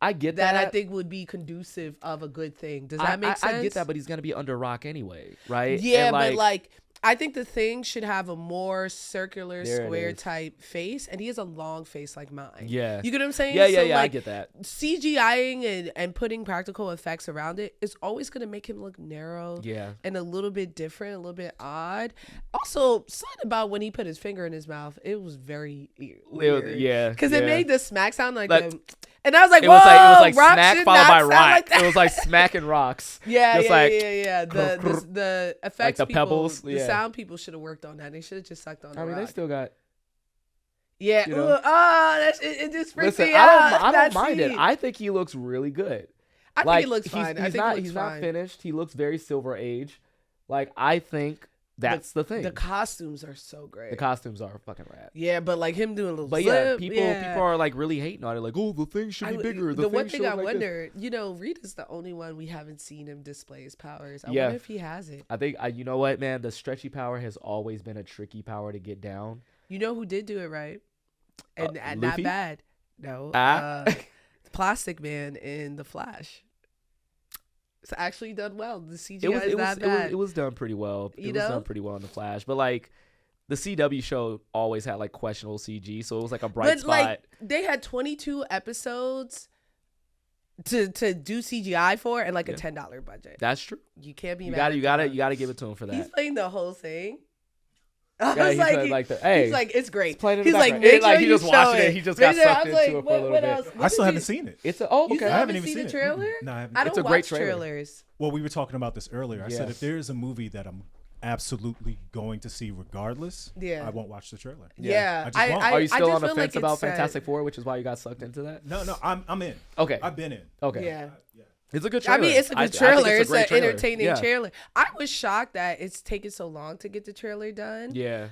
I get that. I think would be conducive of a good thing. Does that make sense? I get that, but he's going to be under rock anyway, right? Yeah, but like... I think the Thing should have a more circular, square type face, and he has a long face like mine. Yeah. You get what I'm saying? Yeah, like, I get that. CGIing and putting practical effects around it is always going to make him look narrow and a little bit different, a little bit odd. Also, something about when he put his finger in his mouth, it was very weird. Because it made the smack sound like and I was like, whoa, it was like smack followed by rock. It was like smacking rocks. Yeah. The effects like the people, pebbles. The sound people should have worked on that. They should have just sucked on the rock. They still got. Yeah. You know? It just freaks me out. I don't mind it. I think he looks really good. I think he looks fine. He's not finished. He looks very Silver Age. Like, I think that's the thing. The costumes are so great. The costumes are fucking rad. Yeah, but like him doing a little people are like really hating on it. Like, oh, the Thing should be bigger. The one thing I wonder, Rita's the only one we haven't seen him display his powers. I wonder if he has it. I think, you know what, man? The stretchy power has always been a tricky power to get down. You know who did do it right? And not Luffy? bad. No. Plastic Man in The Flash. It's actually done well. The CGI is not bad. It was done pretty well. It was done pretty well in The Flash. But like the CW show always had like questionable CG, so it was like a bright spot. Like, they had 22 episodes to do CGI for and like a $10 budget. That's true. You can't be mad. You gotta give it to him for that. He's playing the whole thing. He's like, it's great. He's like, he just watching it. He just got sucked into it for a little bit. I still haven't seen it. Okay. I haven't even seen the trailer. No, I haven't. I don't watch trailers. Well, we were talking about this earlier. I said if there is a movie that I'm absolutely going to see regardless, I won't watch the trailer. Yeah. Are you still on the fence about Fantastic Four, which is why you got sucked into that? No, I'm in. Okay. I've been in. Okay. Yeah. It's a good trailer. I mean, it's a good trailer. It's an trailer. entertaining trailer. I was shocked that it's taken so long to get the trailer done. Yeah.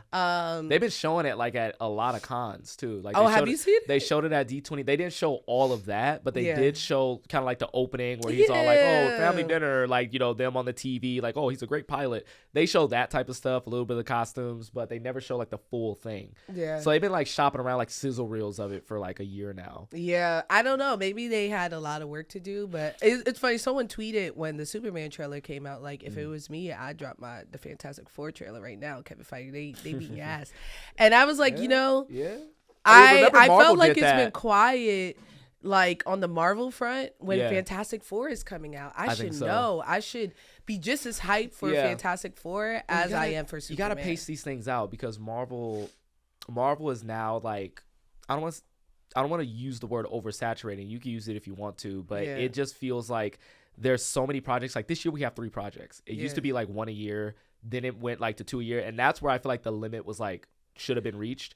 They've been showing it like at a lot of cons too. Like, have you seen it? They showed it at D20. They didn't show all of that, but they did show kind of like the opening where he's all like, "Oh, family dinner," like them on the TV, like, "Oh, he's a great pilot." They show that type of stuff, a little bit of the costumes, but they never show like the full thing. Yeah. So they've been like shopping around like sizzle reels of it for like a year now. Yeah, I don't know. Maybe they had a lot of work to do, but it's funny. Someone tweeted when the Superman trailer came out, like, if it was me, I'd drop the Fantastic Four trailer right now. Kevin Feige, they beat your ass. And I was like, I felt like it's been quiet, like on the Marvel front when Fantastic Four is coming out. I should know. I should be just as hyped for Fantastic Four as I am for Superman. You gotta pace these things out because Marvel is now like, I don't want to use the word oversaturating. You can use it if you want to, but it just feels like there's so many projects. Like this year we have 3 projects. It used to be like 1 a year. Then it went like to 2 a year, and that's where I feel like the limit was like should have been reached.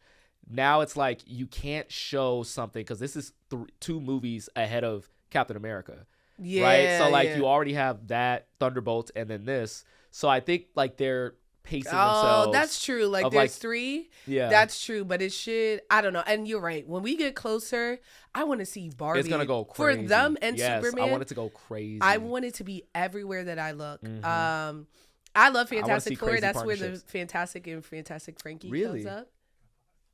Now it's like you can't show something because this is 2 movies ahead of Captain America. Yeah, right. So like you already have that Thunderbolts and then this. So I think like they're pacing themselves. Oh, that's true. Like there's like, 3. Yeah, that's true. But it should. I don't know. And you're right. When we get closer, I want to see Barbie. It's gonna go crazy for them and Superman. I want it to go crazy. I want it to be everywhere that I look. I love Fantastic Four. That's where the Fantastic and Fantastic Frankie comes up.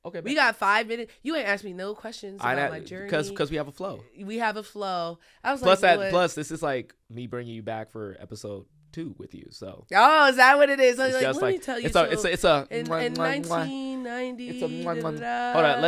Okay, we got 5 minutes. You ain't asked me no questions about my journey because we have a flow. We have a flow. I was plus this is like me bringing you back for episode 2 with you. So is that what it is? Like, let me tell you. It's a in 1990. It's a hold on.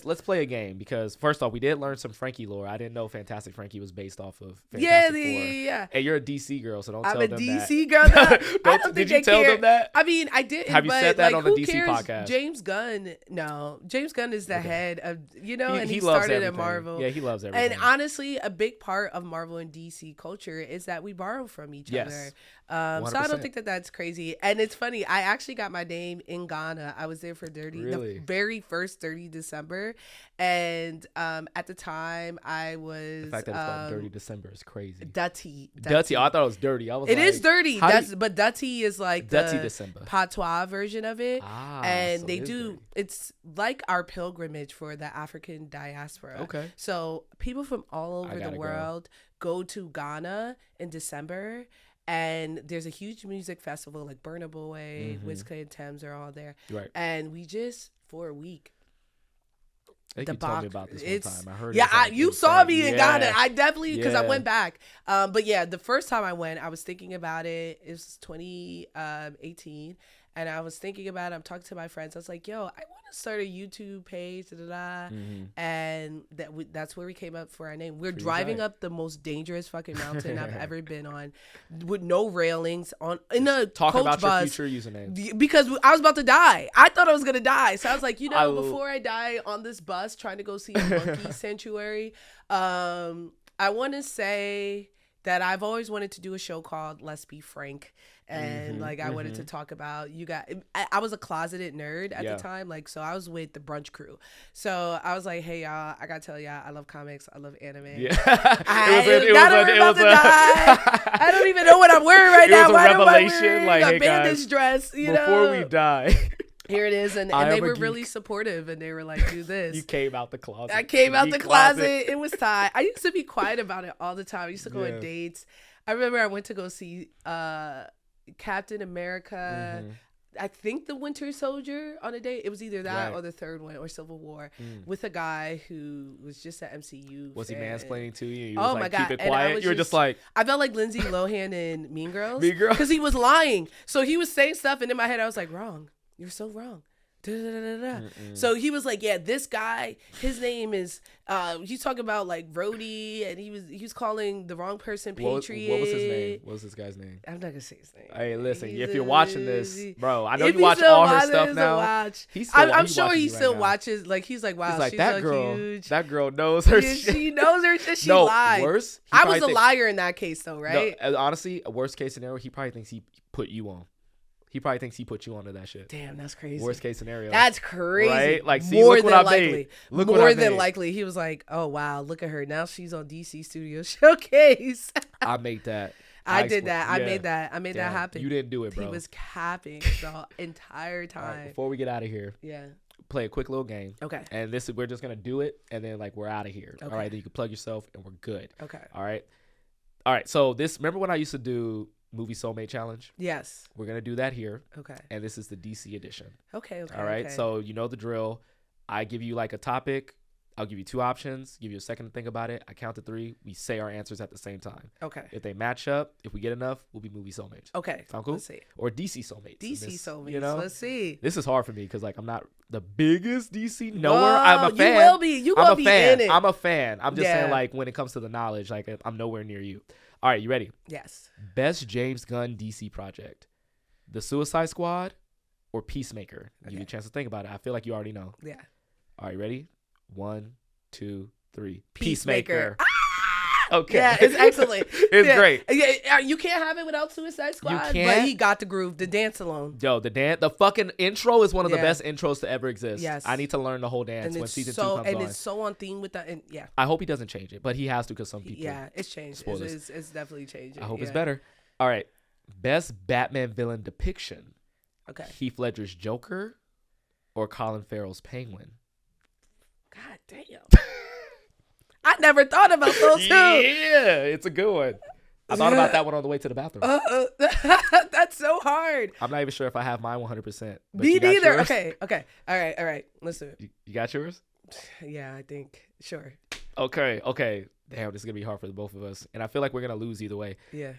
Let's play a game because first off, we did learn some Frankey lore. I didn't know Fantastic Frankie was based off of Fantastic Four. Yeah. And you're a DC girl, so don't tell them that. I'm a DC girl. I don't think did you tell them that? I mean, I didn't. Have you said that on the DC cares? Podcast? James Gunn. No, James Gunn is the head of and he started at Marvel. Yeah, he loves everything. And honestly, a big part of Marvel and DC culture is that we borrow from each other. So I don't think that that's crazy. And it's funny. I actually got my name in Ghana. I was there for the very first 30 December. And at the time, I was... The fact that it's called Dirty December is crazy. Dutty. Oh, I thought it was dirty. I was it is dirty. But Dutty is like Dutty the December. patois version of it. And so they do... It's like our pilgrimage for the African diaspora. Okay. So people from all over the world go to Ghana in December. And there's a huge music festival like Burna Boy, Wizkid and Thames are all there. Right. And we just, for a week. I think you told me about this one time. I heard you saw me in Ghana. I definitely, because I went back. But yeah, the first time I went, I was thinking about it. It was 2018. And I was thinking about it. I'm talking to my friends. I was like, yo, I want to start a YouTube page. And that's where we came up for our name. We're driving up the most dangerous fucking mountain I've ever been on with no railings in a Talk coach about bus your future username. Because I was about to die. I thought I was going to die. So I was like, before I die on this bus trying to go see a monkey sanctuary, I want to say that I've always wanted to do a show called Let's Be Frank. And I wanted to talk about I was a closeted nerd at the time, so I was with the brunch crew. So I was like, hey y'all, I gotta tell y'all, I love comics, I love anime. Yeah. I don't even know what I'm wearing right now. Why am I wearing a bandage dress? Before we die. Here it is, and they were really supportive, and they were like, "Do this." You came out the closet. I came out the closet. It was tight. I used to be quiet about it all the time. I used to go on dates. I remember I went to go see Captain America. I think the Winter Soldier on a date. It was either that or the third one or Civil War with a guy who was just at MCU. Was he mansplaining to you? Oh my God. Keep it quiet. You were just like. I felt like Lindsay Lohan in Mean Girls. Mean Girls? Because he was lying. So he was saying stuff, and in my head I was like, wrong. You're so wrong. So he was like, yeah, this guy, his name is he's talking about like Rhodey, and he was calling the wrong person Patriot. What was his name? What was this guy's name? I'm not gonna say his name. Hey, listen, if you're watching this, bro, I know you watch all her stuff now. I'm sure he still watches. Like he's like, wow, like, she's that so girl, huge. That girl knows her shit. She knows her shit. She lied. Worse, I was a liar in that case though, right? No, honestly, a worst case scenario, he probably thinks he put you on. He probably thinks he put you onto that shit. Damn, that's crazy. Worst case scenario. That's crazy. Right? Like, see, look what I made. More than likely. He was like, oh, wow, look at her. Now she's on DC Studio Showcase. I made that. I did that. I made that. I made that happen. You didn't do it, bro. He was capping the entire time. Right, before we get out of here, play a quick little game. Okay. And we're just going to do it, and then, we're out of here. Okay. All right? Then you can plug yourself, and we're good. Okay. All right? All right. So remember when I used to do Movie Soulmate Challenge? Yes. We're going to do that here. Okay. And this is the DC edition. Okay. All right. Okay. So you know the drill. I give you a topic. I'll give you 2 options, give you a second to think about it. I count to 3. We say our answers at the same time. Okay. If they match up, if we get enough, we'll be Movie Soulmates. Okay. Sound cool? Let's see. Or DC Soulmates. DC Soulmates. Let's see. This is hard for me because I'm not the biggest DC knower. I'm a fan. You will be. You will be in it. I'm a fan. I'm just saying when it comes to the knowledge, I'm nowhere near you. All right, you ready? Yes. Best James Gunn DC project: The Suicide Squad or Peacemaker? Give you a chance to think about it. I feel like you already know. Yeah. All right, ready? 1, 2, 3. Peacemaker. Okay. Yeah, it's excellent. It's great. Yeah, you can't have it without Suicide Squad. But he got the groove, the dance alone. Yo, the fucking intro is one of the best intros to ever exist. Yes. I need to learn the whole dance when season 2 comes on. And it's so on theme with that. And yeah. I hope he doesn't change it, but he has to because some people. Yeah, it's changed. It's definitely changing. I hope it's better. All right. Best Batman villain depiction. Okay. Heath Ledger's Joker or Colin Farrell's Penguin? God damn. I never thought about those two. Yeah, it's a good one. I thought about that one on the way to the bathroom. That's so hard. I'm not even sure if I have mine 100%. Me neither. Okay. All right. Listen. You got yours? Yeah, I think. Sure. Okay. Damn, this is going to be hard for the both of us. And I feel like we're going to lose either way. Yeah.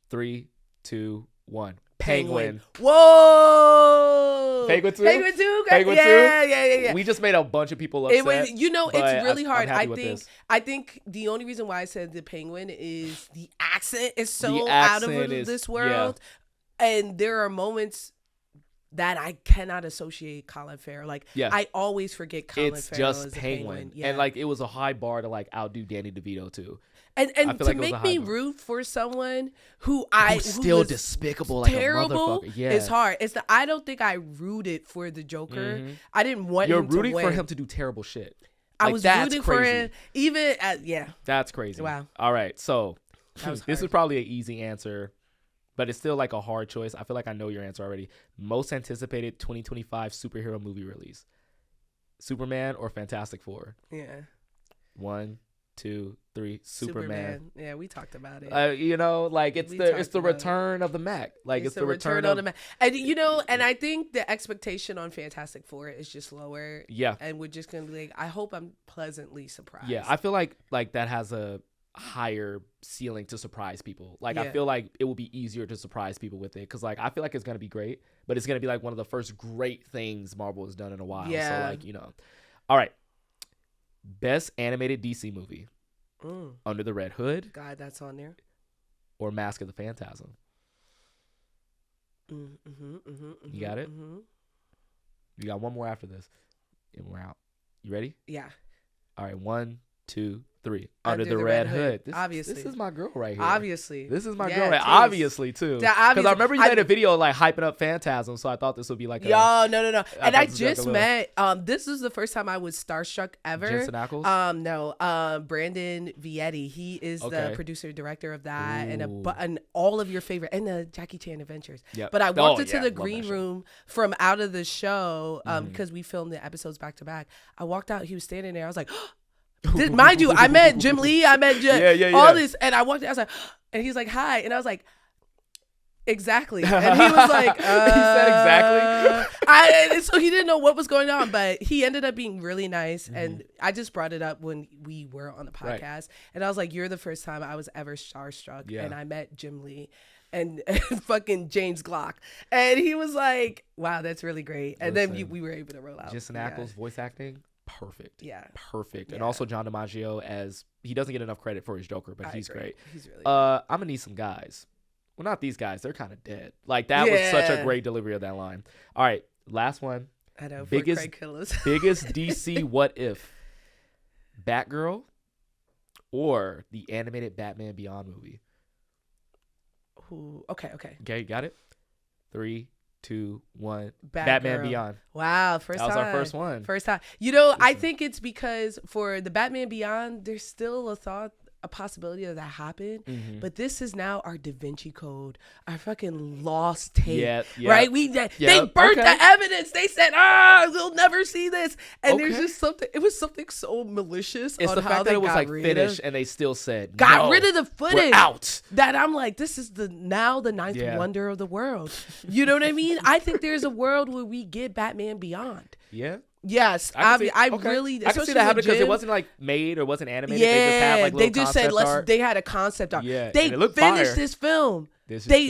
3, 2, 1. Penguin. Whoa. Penguin 2? Penguin 2? Penguin 2? Yeah. We just made a bunch of people upset. It's really hard. I think the only reason why I said the Penguin is the accent is so out of this world. Yeah. And there are moments that I cannot associate Colin Farrell. I always forget Colin Farrell is the Penguin. Yeah. And it was a high bar to outdo Danny DeVito too. And to make me root for someone who's still despicable, terrible, like a motherfucker. Yeah. It's hard. I don't think I rooted for the Joker. Mm-hmm. I didn't want him to win. You're rooting for him to do terrible shit. I was rooting for him, even That's crazy. Wow. All right, so this is probably an easy answer, but it's still a hard choice. I feel like I know your answer already. Most anticipated 2025 superhero movie release: Superman or Fantastic Four? Yeah. 1, 2, 3. Superman. Yeah, we talked about it. It's the return of the Mac. It's the return of the Mac. And and I think the expectation on Fantastic Four is just lower. Yeah. And we're just gonna be I hope I'm pleasantly surprised. Yeah, I feel like that has a higher ceiling to surprise people. I feel like it will be easier to surprise people with it because I feel like it's gonna be great, but it's gonna be one of the first great things Marvel has done in a while. Yeah. So all right. Best animated DC movie: Under the Red Hood. God, that's on there. Or Mask of the Phantasm. You got it. You got one more after this, and we're out. You ready? Yeah. All right. 1, 2, 3. Under the Red Hood. Obviously. This is my girl right here. Obviously. This is my girl right here. Obviously, too. Because I remember you made a video hyping up Phantasm, so I thought this would be no. And I just met, this is the first time I was starstruck ever. Jensen Ackles? No. Brandon Vietti. He is the producer, director of that, and all of your favorite, and the Jackie Chan Adventures. Yep. But I walked into the green room from out of the show, because we filmed the episodes back to back. I walked out, he was standing there. I was like, mind you, I met Jim Lee, I met all this, and I walked in, I was like, and he's like, hi, and I was like, exactly, and he was like, he said exactly. So he didn't know what was going on, but he ended up being really nice, and I just brought it up when we were on the podcast, and I was like, you're the first time I was ever starstruck, and I met Jim Lee. And fucking James Glock, and he was like, wow, that's really great, and then we were able to roll out. Jensen Ackles voice acting. Perfect. Yeah. Perfect. Yeah. And also John DiMaggio, as he doesn't get enough credit for his Joker, but he's great. He's really I'm gonna need some guys. Well, not these guys. They're kind of dead. That was such a great delivery of that line. All right, last one. I know. Biggest DC what if? Batgirl or the animated Batman Beyond movie? Ooh, okay. Okay, got it? 3, 2, 1. Batman Beyond. Wow, that was our first one. First time. I think it's because for the Batman Beyond, there's still a possibility of that happen. Mm-hmm. But this is now our Da Vinci Code, our fucking lost tape, right? They burnt the evidence. They said, we'll never see this. And there's just something. It was something so malicious. It's on the how fact that they it was got finished, and they still said got rid of the footage. We're out. That I'm like, this is the ninth wonder of the world. You know what I mean? I think there's a world where we get Batman Beyond. Yeah. Yes, I really. I can see that happening because it wasn't made or wasn't animated. Yeah, they just had they just said art. They had a concept art. Yeah, they finished fire. This film.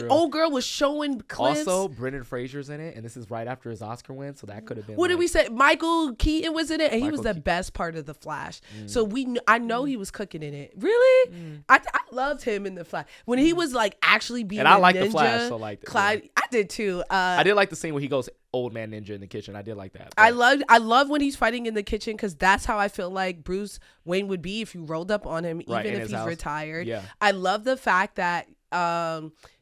Old girl was showing clips. Also, Brendan Fraser's in it, and this is right after his Oscar win, so that could have been. What did we say? Michael Keaton was in it, and he was the best part of the Flash. So I know he was cooking in it. Really, I loved him in the Flash when he was like actually being. And I like the Flash, so like Clyde. I did too. I did like the scene where he goes old man ninja in the kitchen. I did like that. I love when he's fighting in the kitchen because that's how I feel like Bruce Wayne would be if you rolled up on him, even if he's retired. Yeah. I love the fact that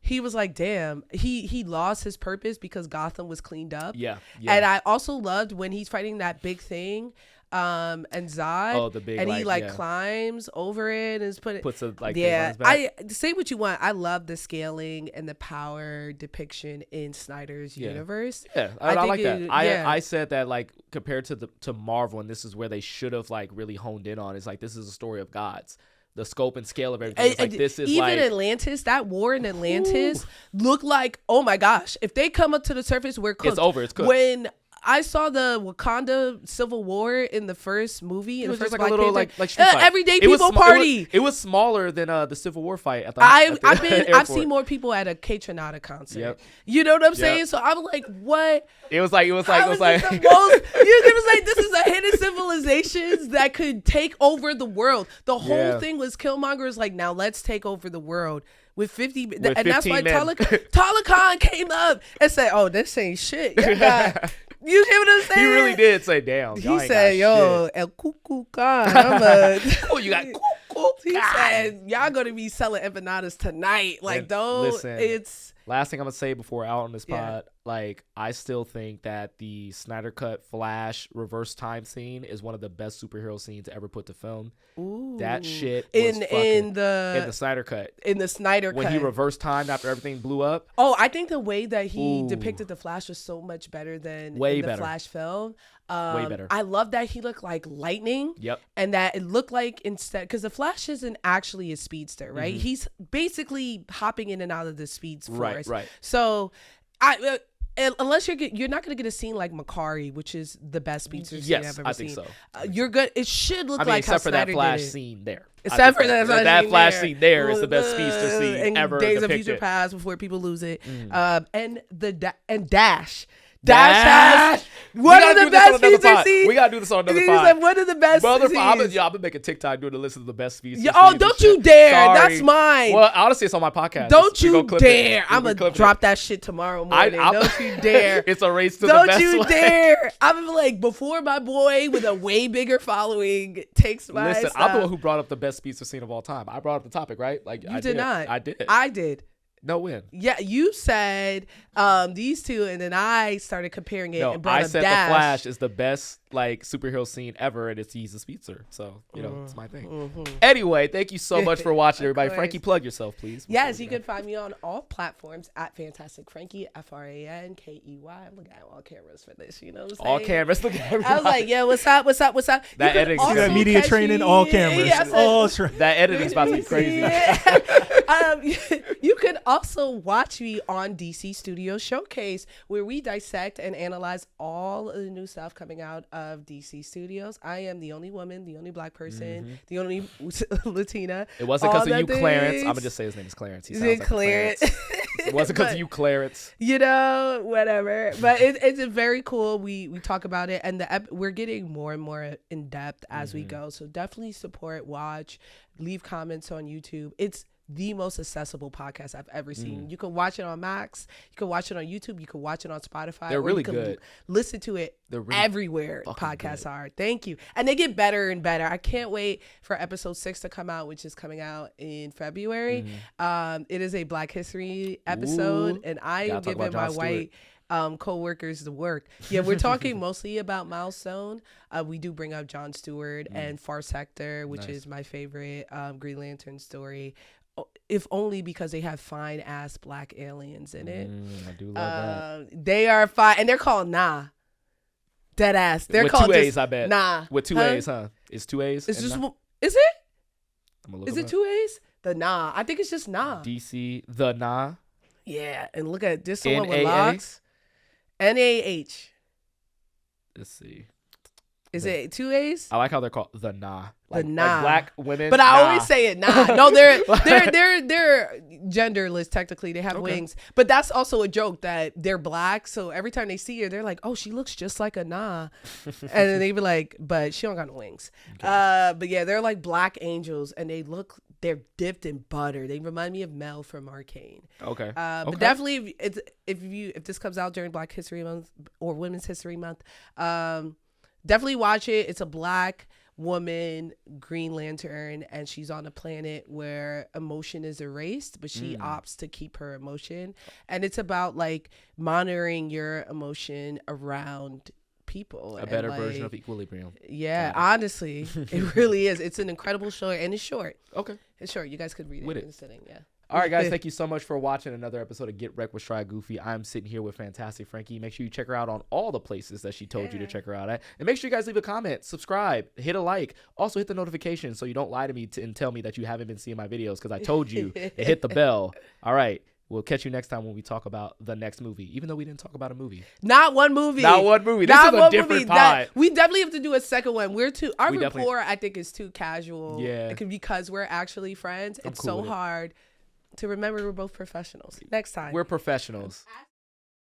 he was like, damn, he lost his purpose because Gotham was cleaned up. Yeah. And I also loved when he's fighting that big thing, and Zod, the big, and he climbs over it and is puts a like I say what you want. I love the scaling and the power depiction in Snyder's universe. Yeah, I like that. I said that like compared to Marvel, and this is where they should have like really honed in on. It's like this is a story of gods. The scope and scale of everything. Like this is even Atlantis. That war in Atlantis looked like, oh my gosh! If they come up to the surface, we're cooked. It's over. It's cooked. When I saw the Wakanda Civil War in the first movie, in the first like Black a little Panther, like street fight. Everyday people party. It was smaller than the Civil War fight at the I've seen more people at a K-Tronada concert. Yep. You know what I'm saying? So I'm like, what? It was like it was like this is a hidden civilizations that could take over the world. The whole thing was Killmonger is like, now let's take over the world. With 50, and that's why Tala Khan came up and said, "Oh, this ain't shit." You hear what I'm saying? He really did say, "Damn." He said, "Yo, El Cuckoo Khan, oh, you got cuckoo." He said, "Y'all gonna be selling empanadas tonight." Like, it's. Last thing I'm gonna say before we're out on this pod, like I still think that the Snyder Cut Flash reverse time scene is one of the best superhero scenes ever put to film. Ooh. That shit was in the Snyder Cut. In the Snyder when Cut, he reversed time after everything blew up. Oh, I think the way that he depicted the Flash was so much better than the Flash film. Way better. I love that he looked like lightning. Yep. And that it looked like instead, because the Flash isn't actually a speedster, right? Mm-hmm. He's basically hopping in and out of the speed force. Right. So unless you're not going to get a scene like Makari, which is the best speedster scene I've ever seen. I think so. You're good. It should look like except how for Snyder that Flash did it. Scene there. Except for that Flash scene there is the best speedster scene ever Days depicted. of Future Past before people lose it. And Dash. Dash has one of the best speedster scenes. We gotta do this on another pod. Like one of the best scenes. I'm gonna make a TikTok doing a list of the best speedster scenes. Oh, don't you dare. Sorry. That's mine. Well, honestly, it's on my podcast. Don't you dare. I'm gonna drop that shit tomorrow morning. Don't you dare. It's a race to the best one. Don't you dare. I'm like, before my boy with a way bigger following takes my Listen, stuff. I'm the one who brought up the best speedster scene of all time. I brought up the topic, right? Like you did not. I did. I did. No win. Yeah, you said these two, and then I started comparing it. And brought I said Dash. The Flash is the best like superhero scene ever, and he's a speedster. So it's my thing. Mm-hmm. Anyway, thank you so much for watching, everybody. Frankey, plug yourself, please. Yes, you can find me on all platforms at Fantastic Frankey, FRANKEY. I'm looking at all cameras for this. You know what I'm saying? All cameras. Look at everybody. I was like, yeah, what's up? That editing, that media training, all cameras. That editing's about to be crazy. You could also watch me on DC Studio Showcase, where we dissect and analyze all of the new stuff coming out of DC Studios. I am the only woman, the only Black person, the only Latina. It wasn't because of you, Clarence. I'm gonna just say his name is Clarence. He sounds like Clarence. It wasn't because of you, Clarence. You know, whatever. But it's very cool. We talk about it, and we're getting more and more in depth as we go. So definitely support, watch, leave comments on YouTube. It's the most accessible podcast I've ever seen. You can watch it on Max. You can watch it on YouTube. You can watch it on Spotify. They're really good. Listen to it everywhere podcasts are. Thank you. And they get better and better. I can't wait for episode 6 to come out, which is coming out in February. It is a Black History episode, and I am giving my white co-workers the work. Yeah, we're talking mostly about Milestone. We do bring up Jon Stewart and Far Sector, which is my favorite Green Lantern story. If only because they have fine ass Black aliens in it. I do love that. They are fine, and they're called Nah. Dead ass. They're with called 2 A's, just I bet. Nah. With 2 A's, huh? It's 2 A's. It's just. Nah? Is it? Is it 2 A's? The Nah. I think it's just Nah. DC the Nah. Yeah, and look at this one with NAA? locks. NAH. Let's see. Is it 2 A's? I like how they're called the nah. Like, the nah. Like black women. But I always say it nah. No, they're genderless technically. They have wings. But that's also a joke that they're black. So every time they see her, they're like, oh, she looks just like a nah. And then they be like, but she don't got no wings. Okay. But yeah, they're like black angels, and they're dipped in butter. They remind me of Mel from Arcane. Okay. But definitely, if this comes out during Black History Month or Women's History Month, definitely watch it. It's a black woman Green Lantern, and she's on a planet where emotion is erased, but she opts to keep her emotion, and it's about like monitoring your emotion around people. A better version of equilibrium. Yeah, honestly, it really is. It's an incredible show, and it's short. Okay, it's short. You guys could read it in sitting. Yeah. All right, guys, thank you so much for watching another episode of Get Wrecked with Try Goofy. I'm sitting here with fantastic Frankey. Make sure you check her out on all the places that she told you to check her out at. And make sure you guys leave a comment, subscribe, hit a like. Also, hit the notification so you don't lie to me and tell me that you haven't been seeing my videos, because I told you to hit the bell. All right. We'll catch you next time when we talk about the next movie, even though we didn't talk about a movie. Not one movie. This is a different pod. We definitely have to do a second one. Our rapport, I think, is too casual. Yeah. Because we're actually friends. It's so hard to remember we're both professionals. Next time. We're professionals.